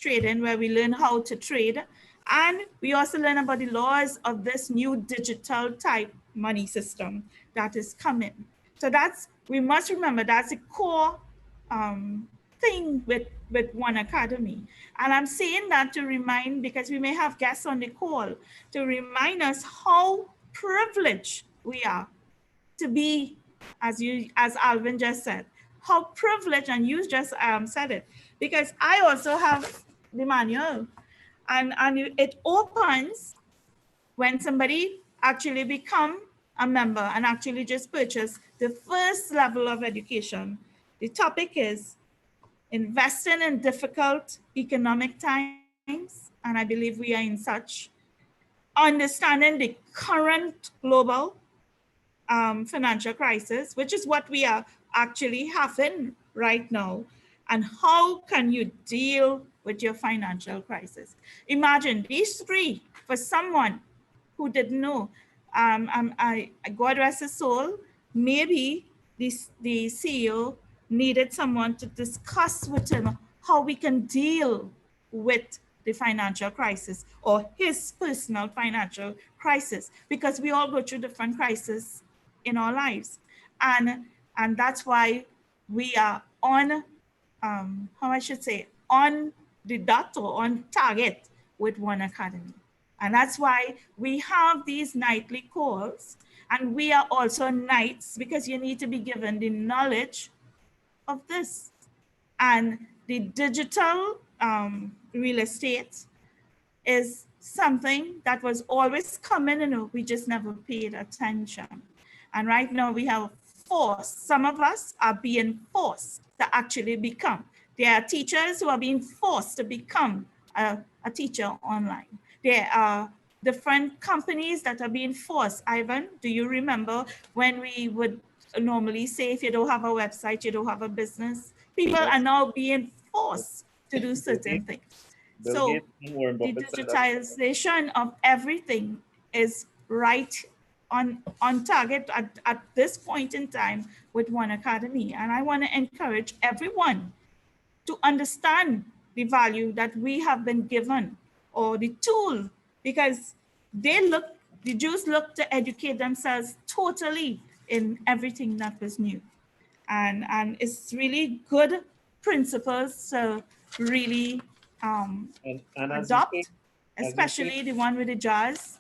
trading, where we learn how to trade. And we also learn about the laws of this new digital type money system that is coming. So we must remember that's a core thing with OneAcademy. And I'm saying that to remind, because we may have guests on the call, to remind us how privileged we are to be, as Alvin just said, how privileged, and you just said it, because I also have the manual, and it opens when somebody actually become a member and actually just purchase the first level of education. The topic is investing in difficult economic times, and I believe we are in such, understanding the current global financial crisis, which is what we are actually having right now, and how can you deal with your financial crisis. Imagine these 3 for someone who didn't know. God rest his soul, maybe the CEO needed someone to discuss with him how we can deal with the financial crisis, or his personal financial crisis, because we all go through different crises in our lives. And that's why we are on, how I should say, on the dot or on target with OneAcademy. And that's why we have these nightly calls, and we are also knights because you need to be given the knowledge of this. And the digital real estate is something that was always coming, we just never paid attention. And right now we have forced, some of us are being forced to actually become. There are teachers who are being forced to become a teacher online. There are different companies that are being forced. Ivan, do you remember when we would normally say, if you don't have a website, you don't have a business? People are now being forced to do certain things. So the digitization of everything is right on target at this point in time with OneAcademy. And I want to encourage everyone to understand the value that we have been given, or the tool, because the Jews look to educate themselves totally in everything that was new. And it's really good principles to really adopt, especially the one with the jazz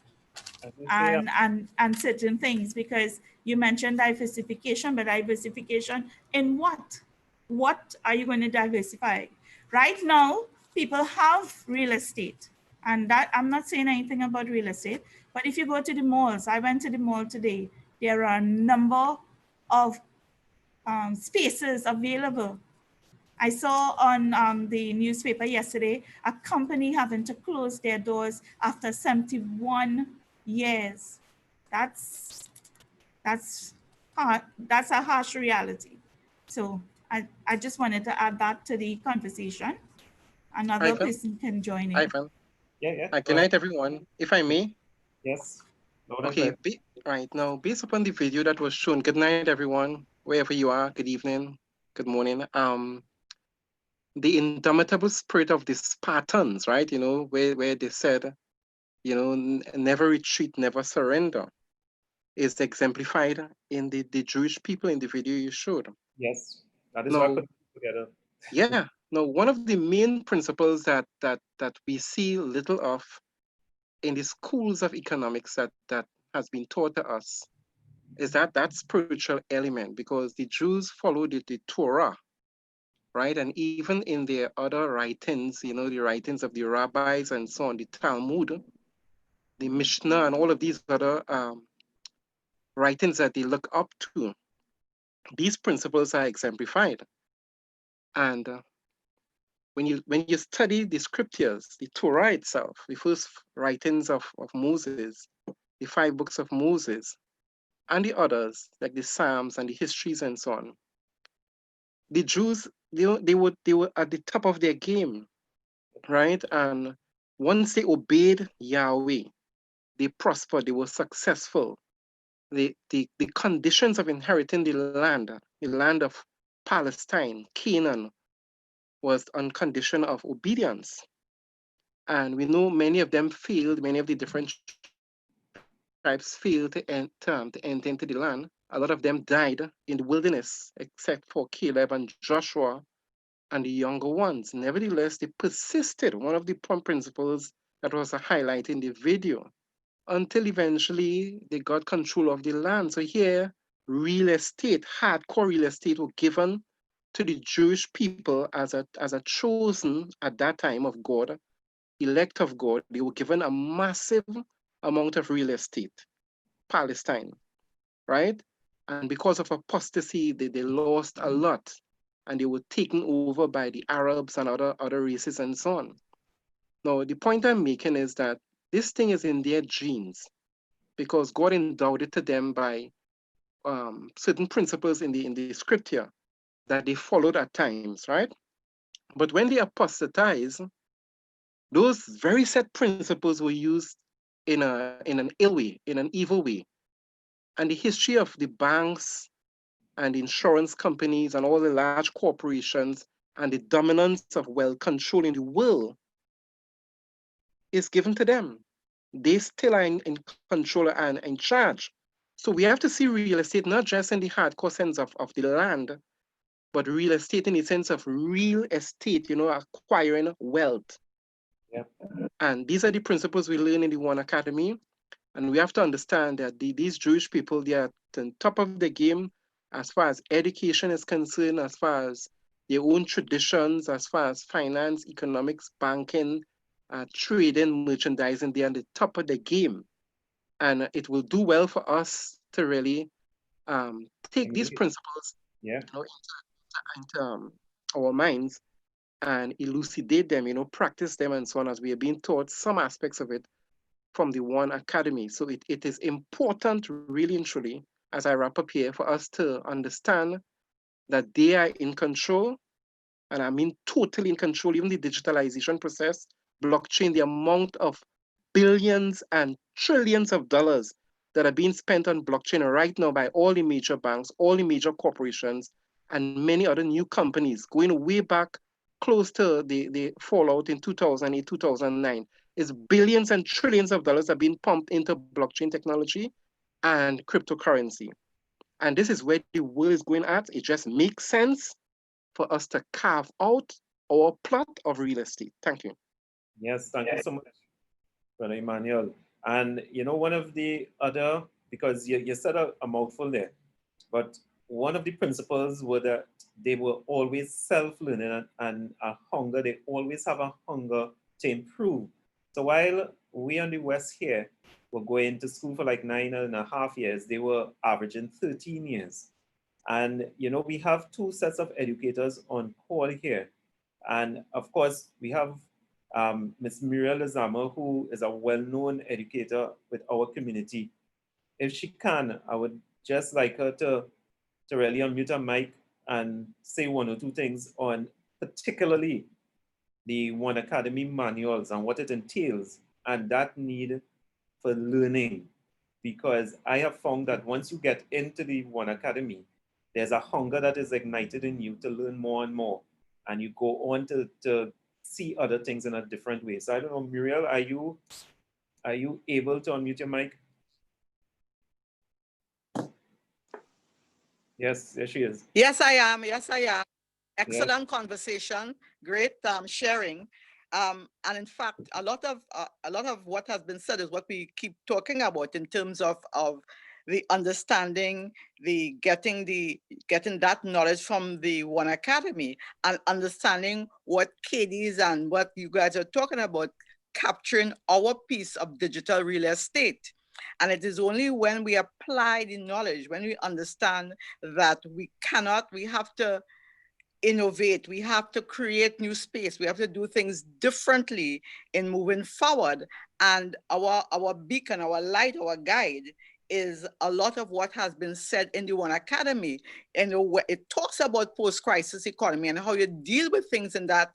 and certain things, because you mentioned diversification, but diversification in what? What are you going to diversify? Right now, people have real estate, and that I'm not saying anything about real estate, but if you go to the malls, I went to the mall today, there are a number of spaces available. I saw on the newspaper yesterday, a company having to close their doors after 71 years. That's hard. That's a harsh reality. So I just wanted to add that to the conversation. Another person can join in. Ivan. Good night, everyone. If I may. Yes. Okay. Right now, based upon the video that was shown, good night, everyone, wherever you are. Good evening. Good morning. The indomitable spirit of the Spartans, right? Where they said, never retreat, never surrender, is exemplified in the Jewish people in the video you showed. Yes, that is what put together. Yeah. Now, one of the main principles that we see little of in the schools of economics that has been taught to us is that spiritual element, because the Jews followed the Torah, right? And even in their other writings, the writings of the rabbis and so on, the Talmud, the Mishnah, and all of these other writings that they look up to, these principles are exemplified. And when you study the scriptures, the Torah itself, the first writings of Moses, the 5 books of Moses, and the others, like the Psalms and the histories and so on, the Jews, they were at the top of their game, right? And once they obeyed Yahweh, they prospered, they were successful. The conditions of inheriting the land of Palestine, Canaan, was on condition of obedience. And we know many of them failed, many of the different tribes failed to enter into the land. A lot of them died in the wilderness, except for Caleb and Joshua and the younger ones. Nevertheless, they persisted, one of the principles that was a highlight in the video, until eventually they got control of the land. So here, real estate, hardcore real estate, were given to the Jewish people as a chosen at that time of God, elect of God. They were given a massive amount of real estate, Palestine, right? And because of apostasy, they lost a lot, and they were taken over by the Arabs and other races and so on. Now, the point I'm making is that this thing is in their genes, because God endowed it to them by certain principles in the scripture that they followed at times, right? But when they apostatize, those very set principles were used in an ill way, in an evil way. And the history of the banks and the insurance companies and all the large corporations and the dominance of wealth control in the world is given to them. They still are in control and in charge. So we have to see real estate not just in the hardcore sense of the land, but real estate in the sense of real estate, acquiring wealth. Yeah. And these are the principles we learn in the OneAcademy. And we have to understand that these Jewish people, they are on top of the game as far as education is concerned, as far as their own traditions, as far as finance, economics, banking, trading, merchandising. They are on the top of the game. And it will do well for us to really take these principles into our minds and elucidate them, practice them and so on, as we are being taught some aspects of it from the OneAcademy. So it is important, really and truly, as I wrap up here, for us to understand that they are in control, and I mean totally in control, even the digitalization process, blockchain, the amount of billions and trillions of dollars that are being spent on blockchain right now by all the major banks, all the major corporations, and many other new companies going way back close to the fallout in 2008, 2009. Is billions and trillions of dollars are being pumped into blockchain technology and cryptocurrency. And this is where the world is going at. It just makes sense for us to carve out our plot of real estate. Thank you. Yes, thank you so much, Brother Emmanuel. And one of the other, because you said a mouthful there, but one of the principles were that they were always self-learning and a hunger. They always have a hunger to improve. So while we on the West here were going to school for like 9.5 years, they were averaging 13 years. And, we have two sets of educators on call here. And of course, we have Ms. Muriel Lezama, who is a well-known educator with our community. If she can, I would just like her to really unmute her mic and say one or two things on particularly the OneAcademy manuals and what it entails and that need for learning. Because I have found that once you get into the OneAcademy, there's a hunger that is ignited in you to learn more and more. And you go on to see other things in a different way. So I don't know, Muriel, are you able to unmute your mic? Yes, there she is. Yes, I am. Yes, I am. Excellent conversation. Great sharing. And in fact, a lot of what has been said is what we keep talking about in terms of the understanding, the getting that knowledge from the OneAcademy and understanding what KDs and what you guys are talking about, capturing our piece of digital real estate. And it is only when we apply the knowledge, when we understand that we have to innovate, we have to create new space, we have to do things differently in moving forward. And our beacon, our light, our guide is a lot of what has been said in the OneAcademy. And it talks about post-crisis economy and how you deal with things in that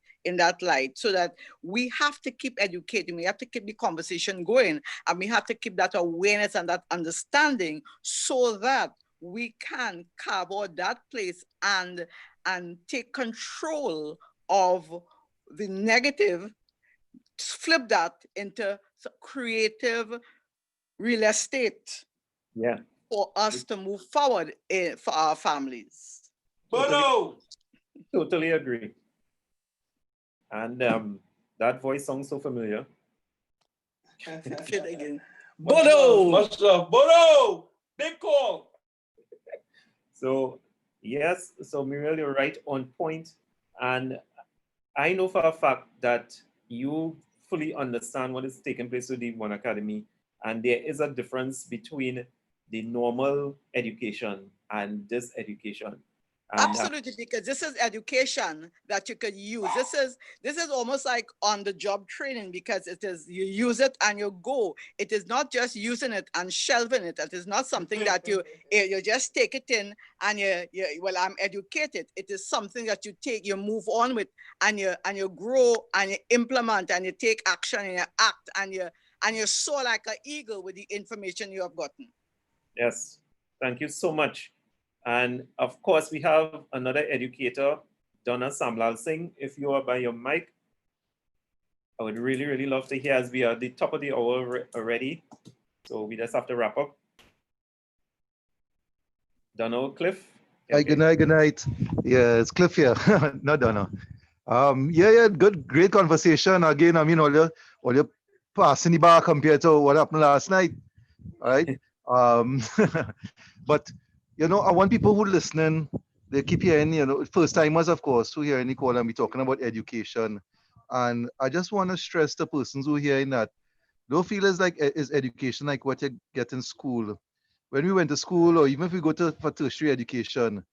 light, so that we have to keep educating, we have to keep the conversation going, and we have to keep that awareness and that understanding so that we can carve out that place and take control of the negative, flip that into creative real estate for us to move forward for our families. Totally agree. And that voice sounds so familiar. Again. Bodo! Big call! So, yes, so Muriel, you're right on point. And I know for a fact that you fully understand what is taking place with the OneAcademy. And there is a difference between the normal education and this education. And absolutely, because this is education that you could use. This is almost like on-the-job training, because it is, you use it and you go. It is not just using it and shelving it. It is not something that you just take it in and well, I'm educated. It is something that you take, you move on with, and you grow and you implement and you take action and you act and you soar like an eagle with the information you have gotten. Yes, thank you so much. And of course, we have another educator, Donna Samlal Singh. If you are by your mic, I would really, really love to hear, as we are at the top of the hour already. So we just have to wrap up. Donna, Cliff? Hi, good night, good night. Yeah, it's Cliff here, not Donna. Yeah, good, great conversation. Again, I mean, all your passing the bar compared to what happened last night. All right. Um, but I want people who listening, they keep hearing, first timers, of course, who hear Nicole and be talking about education. And I just want to stress the persons who hearing that don't feel as like is education like what you get in school. When we went to school, or even if we go to for tertiary education,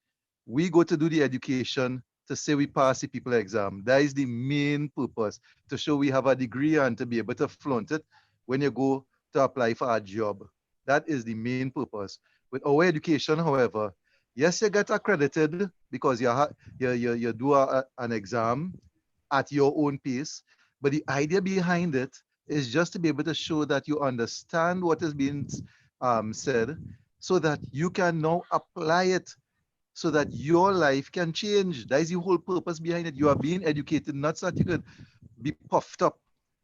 we go to do the education to say we pass the people exam. That is the main purpose, to show we have a degree and to be able to flaunt it when you go to apply for a job. That is the main purpose. With our education, however, yes, you get accredited because you do an exam at your own pace, but the idea behind it is just to be able to show that you understand what is being said, so that you can now apply it, so that your life can change. That is the whole purpose behind it. You are being educated, not so that you could be puffed up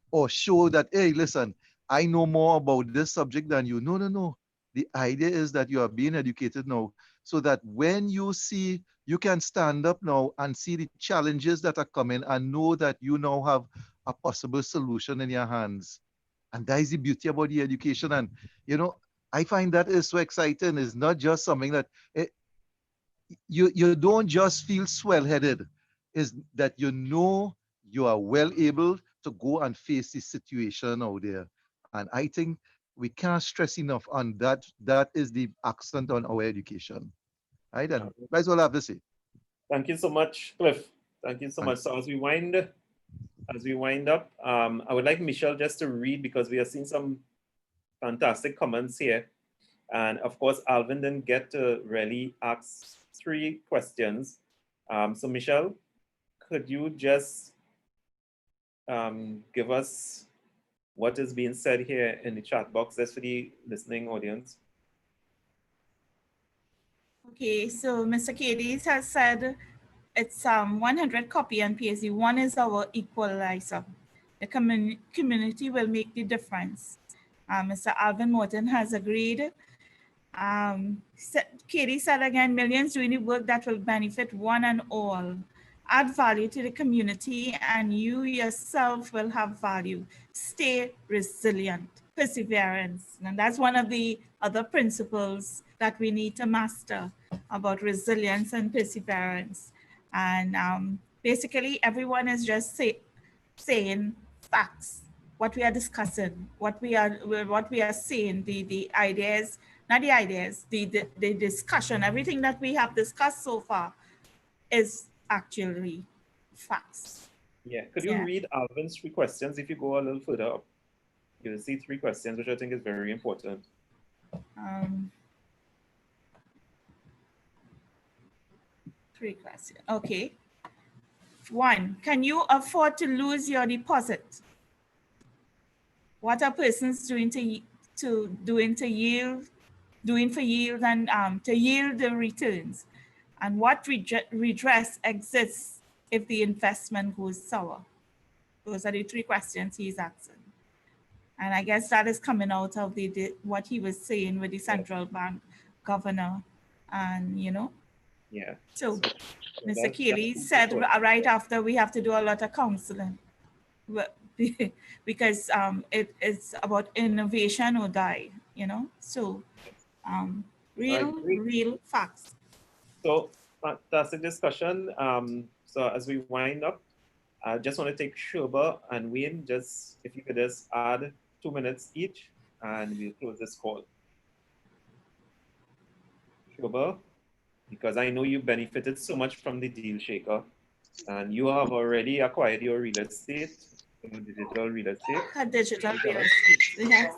or show that, hey, listen, I know more about this subject than you. No, no, no. The idea is that you are being educated now, so that when you see, you can stand up now and see the challenges that are coming and know that you now have a possible solution in your hands. And that is the beauty about the education. And, I find that is so exciting. It's not just something that you don't just feel swell-headed, is that you are well able to go and face the situation out there. And I think we can't stress enough on that. That is the accent on our education. Right? And that's all I have to say. Thank you so much, Cliff. Thank you so much. Thanks. So as we wind up, I would like Michelle just to read, because we are seeing some fantastic comments here. And of course, Alvin didn't get to really ask 3 questions. So Michelle, could you just give us what is being said here in the chat box, just for the listening audience? Okay, so Mr. Cadiz has said it's 100 copy and paste. The one is our equalizer. The community will make the difference. Mr. Alvin Morton has agreed. Katie said again, millions doing the work that will benefit one and all. Add value to the community and you yourself will have value. Stay resilient, perseverance. And that's one of the other principles that we need to master about resilience and perseverance. And basically everyone is just saying facts, what we are discussing, what we are saying, the ideas, not the ideas, the discussion, everything that we have discussed so far is actually facts. Yeah, could you read Alvin's 3 questions? If you go a little further up, you'll see 3 questions, which I think is very important. 3 questions, okay. 1, can you afford to lose your deposit? What are persons doing for yield and to yield the returns? And what redress exists if the investment goes sour? Those are the 3 questions he's asking. And I guess that is coming out of what he was saying with the central bank governor, and Yeah. So Mr. Keeley said right after we have to do a lot of counseling, because it's about innovation or die, So real facts. So fantastic discussion. So as we wind up, I just want to take Shoba and Wayne, just if you could just add 2 minutes each, and we'll close this call. Shoba, because I know you benefited so much from the Deal Shaker, and you have already acquired your real estate, digital real estate. Digital real estate, yes.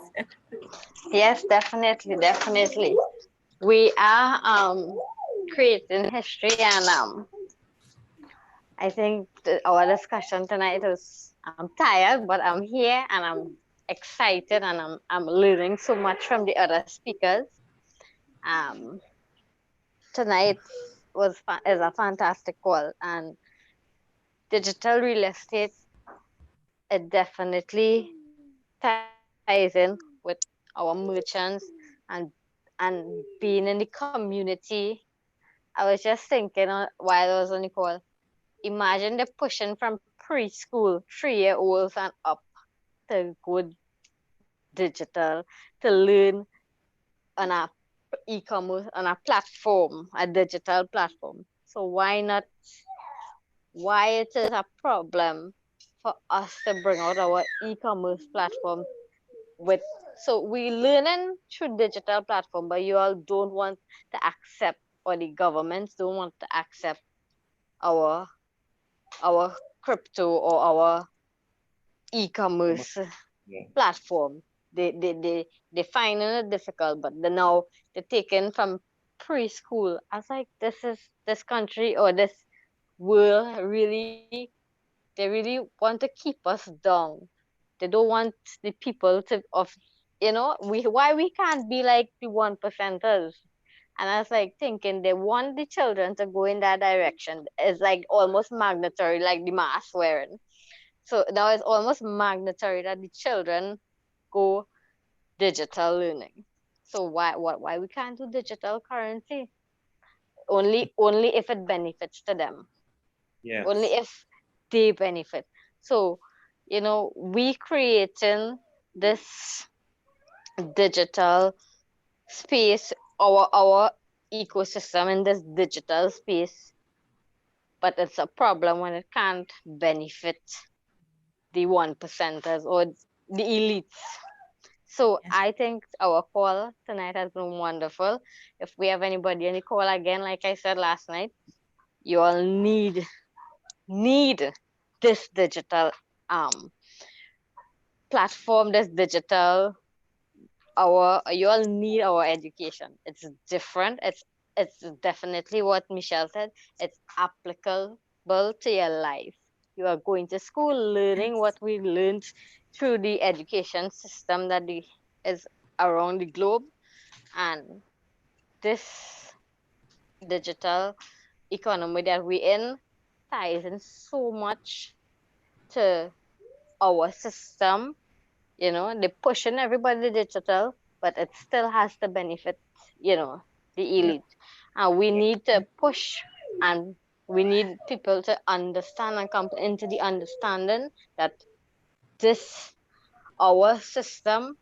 Yes, definitely. We are creating history, and I think our discussion tonight is, I'm tired, but I'm here and I'm excited, and I'm learning so much from the other speakers. Tonight is a fantastic call, and digital real estate, it definitely ties in with our merchants and being in the community. I was just thinking while I was on the call, imagine they're pushing from preschool, 3-year-olds and up to go digital, to learn on a e-commerce, on a platform, a digital platform. So why it is a problem for us to bring out our e-commerce platform with, so we learning through digital platform, but you all don't want to accept, or the governments don't want to accept our crypto or our e-commerce platform. They find it difficult, but now they're taken from preschool. I was like, this country or this world really, they really want to keep us down. They don't want the people to of why we can't be like the 1%ers. And I was like thinking they want the children to go in that direction. It's like almost mandatory, like the mask wearing. So now it's almost mandatory that the children go digital learning. So why we can't do digital currently? Only if it benefits to them. Yes. Only if they benefit. So, we creating this digital space, our ecosystem in this digital space, but it's a problem when it can't benefit the 1%ers or the elites. So I think our call tonight has been wonderful. If we have anybody on the call again, like I said last night, you all need this digital platform, this digital, you all need our education. It's different. It's definitely what Michelle said. It's applicable to your life. You are going to school, learning what we learned through the education system that is around the globe, and this digital economy that we're in ties in so much to our system. They're pushing everybody digital, but it still has to benefit, the elite. And we need to push, and we need people to understand and come into the understanding that our system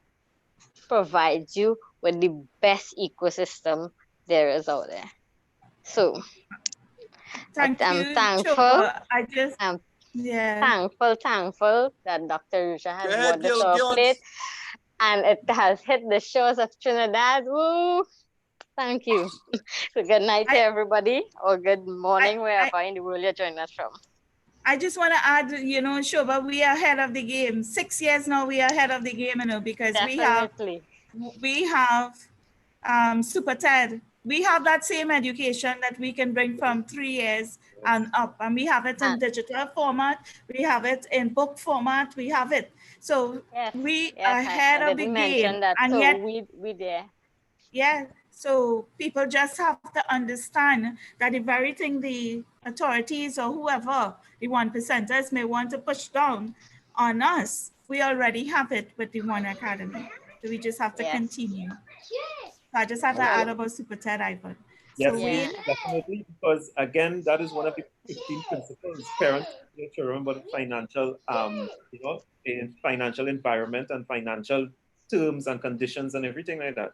provides you with the best ecosystem there is out there. So Thank I'm you, thankful. Choba. I'm thankful that Dr. Risha has brought this to our plate, and it has hit the shores of Trinidad. Woo! Thank you. So good night to everybody, or good morning, wherever in the world you're joining us from. I just want to add, Shoba, we are ahead of the game. 6 years now, we are ahead of the game, because Definitely. we have Super TED. We have that same education that we can bring from 3 years and up. And we have it in digital format. We have it in book format. We have it. So we are ahead of the game. That, and so yet, we there. Yeah. So people just have to understand that the very thing the authorities or whoever, the 1%ers may want to push down on us, we already have it with the OneAcademy. So we just have to continue. So I just have to add about Super TED, Ivan. Yes, definitely, because again, that is one of the 15 principles. Parents teach their children about financial, in financial environment and financial terms and conditions and everything like that.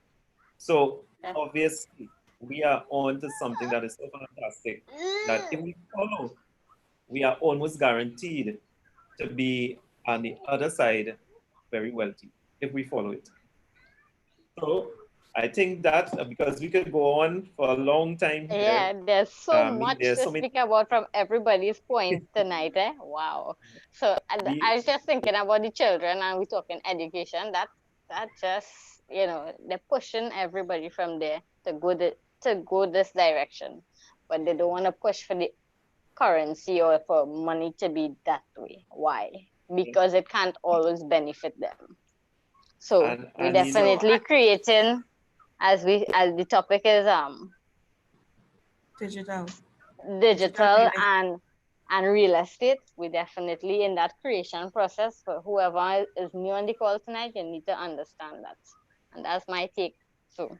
So obviously, we are on to something that is so fantastic that if we follow, we are almost guaranteed to be on the other side very wealthy if we follow it. So I think that because we could go on for a long time here. Yeah, there's so much to speak about from everybody's point tonight. Wow. So I was just thinking about the children, and we're talking education. That just, they're pushing everybody from there to go this direction, but they don't want to push for the currency or for money to be that way. Why? Because it can't always benefit them. So we're definitely creating, as the topic is digital and real estate. We're definitely in that creation process. For whoever is new on the call tonight, you need to understand that. And that's my take. So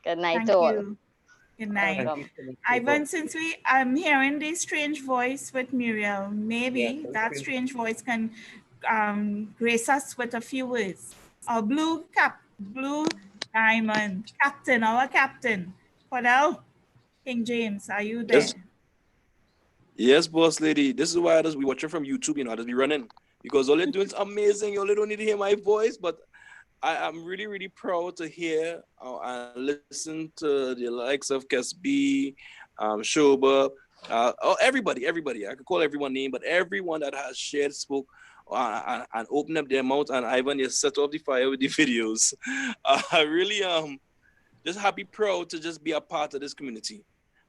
good night to all. Good night. Thank you. Ivan, since I'm hearing this strange voice with Muriel, maybe Yeah, that strange voice can grace us with a few words. Our blue diamond captain, our captain, Cordell King James, are you there? Yes, boss lady. This is why I just be watching from YouTube, I just be running. Because all they're doing is amazing. You all don't need to hear my voice, but I'm really, really proud to hear and listen to the likes of Kesby, Shoba, everybody. I could call everyone name, but everyone that has shared, spoke, and opened up their mouth. And Ivan, you set off the fire with the videos. I really just happy, proud to just be a part of this community.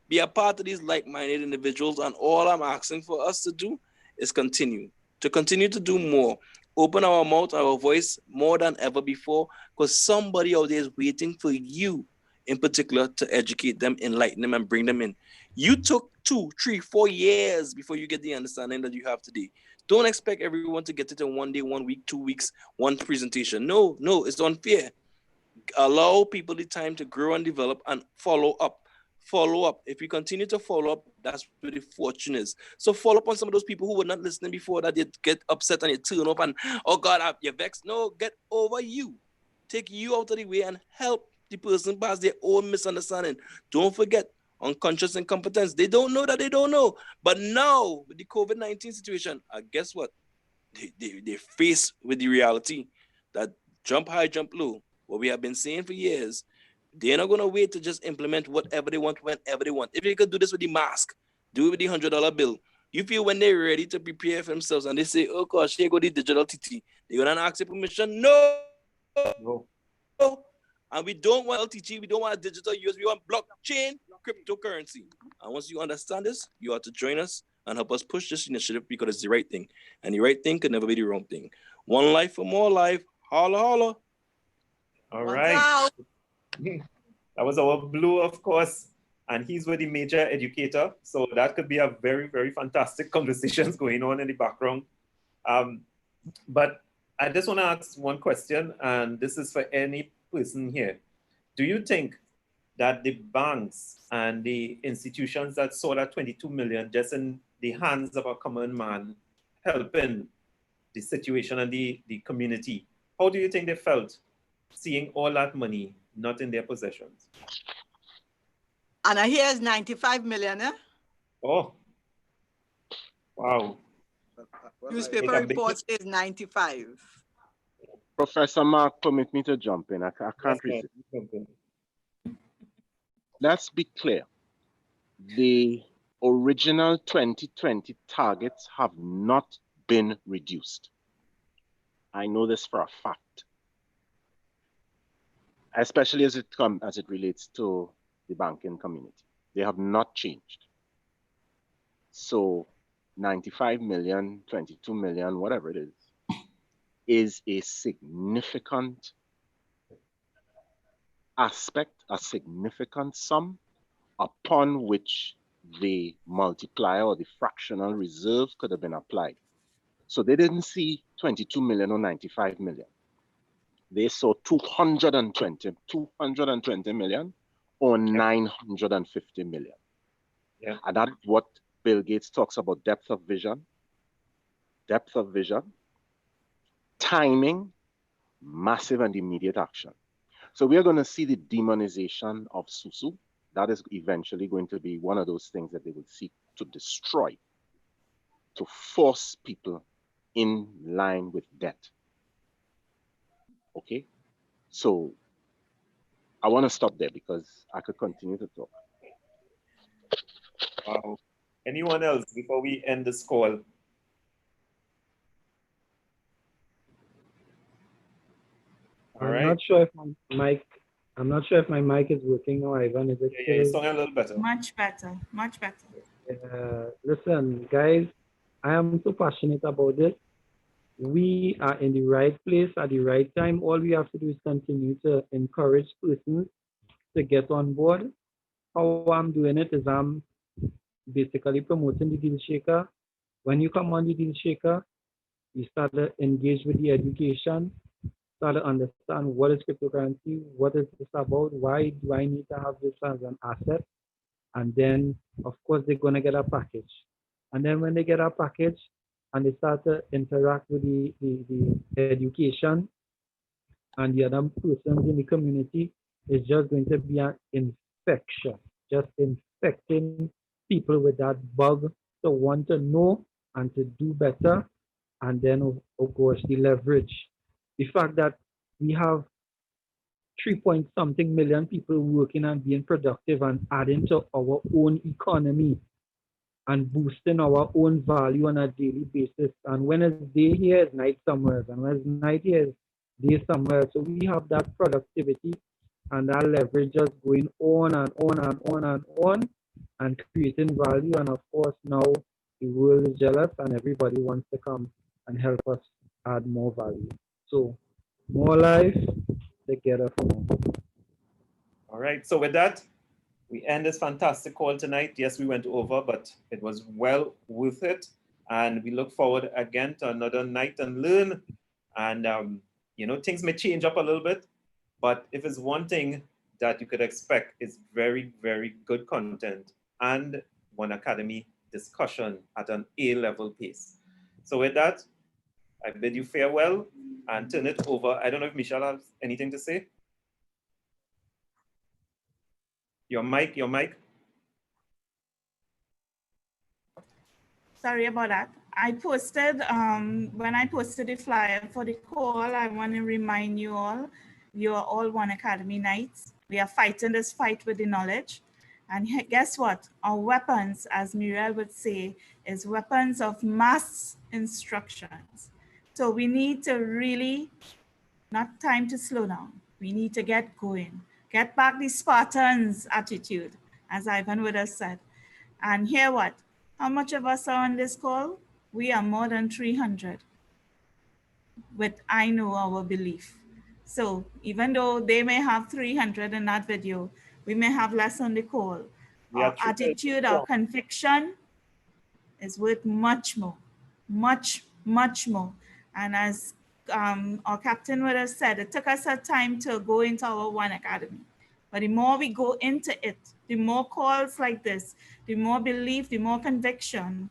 Be a part of these like-minded individuals, and all I'm asking for us to do is continue to do more. Open our mouth, our voice more than ever before, because somebody out there is waiting for you in particular to educate them, enlighten them, and bring them in. You took 2, 3, 4 years before you get the understanding that you have today. Don't expect everyone to get it in 1 day, 1 week, 2 weeks, one presentation. No, it's unfair. Allow people the time to grow and develop and follow up. If you continue to follow up, that's where the fortune is. So follow up on some of those people who were not listening before, that you get upset and you turn up and, oh God, you're vexed. No, get over you. Take you out of the way and help the person past their own misunderstanding. Don't forget, unconscious incompetence. They don't know that they don't know. But now, with the COVID-19 situation, guess what? They face with the reality that jump high, jump low. What we have been saying for years, they're not going to wait to just implement whatever they want, whenever they want. If you could do this with the mask, do it with the $100 bill. You feel when they're ready to prepare for themselves and they say, oh gosh, here go the digital TT. They're going to ask you permission? No. And we don't want LTG, we don't want digital US, we want blockchain cryptocurrency. And once you understand this, you are to join us and help us push this initiative, because it's the right thing. And the right thing could never be the wrong thing. One life for more life. Holla, holla. All right. That was our blue, of course, and he's with the major educator. So that could be a very, very fantastic conversations going on in the background. But I just want to ask one question, and this is for any person here. Do you think that the banks and the institutions that saw that 22 million just in the hands of a common man helping the situation and the community, how do you think they felt seeing all that money not in their possessions? And I hear it's 95 million, eh? Oh, wow. Newspaper reports is 95. Professor Mark, permit me to jump in. I can't resist. Let's be clear. The original 2020 targets have not been reduced. I know this for a fact, especially as it relates to the banking community. They have not changed. So 95 million, 22 million, whatever it is a significant aspect, a significant sum upon which the multiplier or the fractional reserve could have been applied. So they didn't see 22 million or 95 million. They saw 220 million or 950 million. Yeah. And that's what Bill Gates talks about: depth of vision, timing, massive and immediate action. So we are going to see the demonization of Susu. That is eventually going to be one of those things that they will seek to destroy, to force people in line with debt. Okay? So I want to stop there because I could continue to talk. Wow. Anyone else before we end this call? I'm not sure if my mic is working now, Ivan. Is it yeah, it's sounding a little better. Much better, much better. Listen, guys, I am so passionate about this. We are in the right place at the right time. All we have to do is continue to encourage persons to get on board. How I'm doing it is I'm basically promoting the Deal Shaker. When you come on the Deal Shaker, you start to engage with the education, start to understand what is cryptocurrency, what is this about, why do I need to have this as an asset, And then, of course, they're going to get a package. And then when they get a package and they start to interact with the education and the other persons in the community, it's just going to be an infection, just infecting people with that bug to want to know and to do better. And then, of course, the leverage. The fact that we have 3-point-something million people working and being productive and adding to our own economy and boosting our own value on a daily basis. And when it's day here, it's night somewhere. And when it's night here, it's day somewhere. So we have that productivity and that leverage just going on and on and on and on and creating value. And of course, now the world is jealous and everybody wants to come and help us add more value. So more life together for more. All right, so with that, we end this fantastic call tonight. Yes, we went over, but it was well worth it. And we look forward again to another night and learn. And, you know, things may change up a little bit, but if it's one thing that you could expect, is very, very good content and OneAcademy discussion at an A-level pace. So with that, I bid you farewell and turn it over. I don't know if Michelle has anything to say. Your mic. Sorry about that. I posted, when I posted the flyer for the call, I want to remind you all, you are all OneAcademy Knights. We are fighting this fight with the knowledge. And guess what? Our weapons, as Muriel would say, is weapons of mass instructions. So we need to really, not time to slow down. We need to get going. Get back the Spartans attitude, as Ivan would have said. And hear what? How much of us are on this call? We are more than 300. But I know our belief. So even though they may have 300 in that video, we may have less on the call. Our attitude, our conviction is worth much more, much, much more. And as our captain would have said, it took us a time to go into our OneAcademy. But the more we go into it, the more calls like this, the more belief, the more conviction,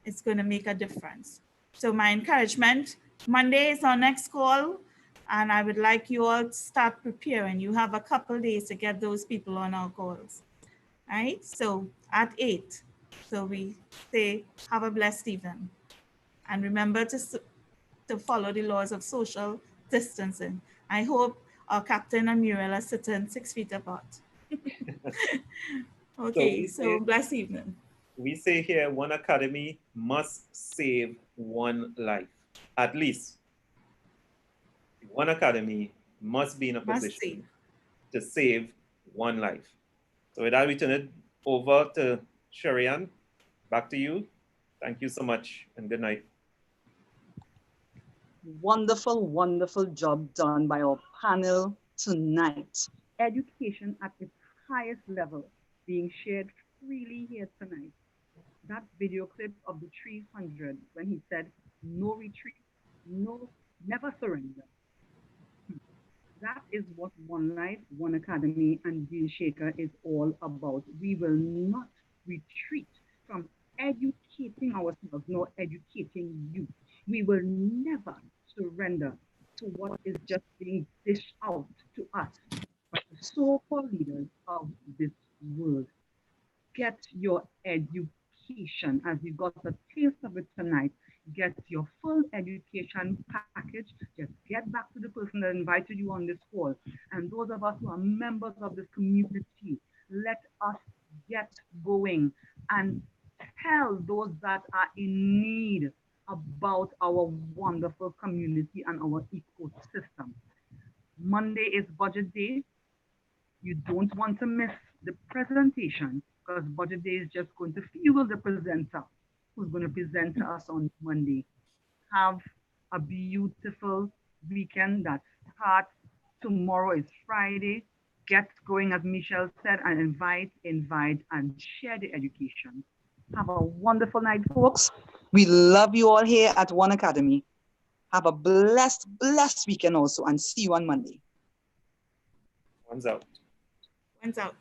it's going to make a difference. So my encouragement, Monday is our next call, and I would like you all to start preparing. You have a couple days to get those people on our calls. All right, so at 8. So we say, have a blessed evening. And remember to follow the laws of social distancing. I hope our captain and Muriel are sitting 6 feet apart. Okay, so blessed evening. We say here, OneAcademy must save one life, at least. OneAcademy must be in a position to save one life. So with that, we turn it over to Sherry-Ann. Back to you. Thank you so much and good night. Wonderful, wonderful job done by our panel tonight. Education at its highest level being shared freely here tonight. That video clip of the 300 when he said, no retreat, no, never surrender. That is what One Life, OneAcademy, and Deal Shaker is all about. We will not retreat from educating ourselves, nor educating you. We will never surrender to what is just being dished out to us by the so-called leaders of this world. Get your education, as you got a taste of it tonight. Get your full education package. Just get back to the person that invited you on this call. And those of us who are members of this community, let us get going and tell those that are in need about our wonderful community and our ecosystem. Monday is budget day. You don't want to miss the presentation, because budget day is just going to fuel the presenter who's going to present to us on Monday. Have a beautiful weekend that starts. Tomorrow is Friday. Get going, as Michelle said, and invite, and share the education. Have a wonderful night, folks. We love you all here at OneAcademy. Have a blessed, blessed weekend also, and see you on Monday. One's out. One's out.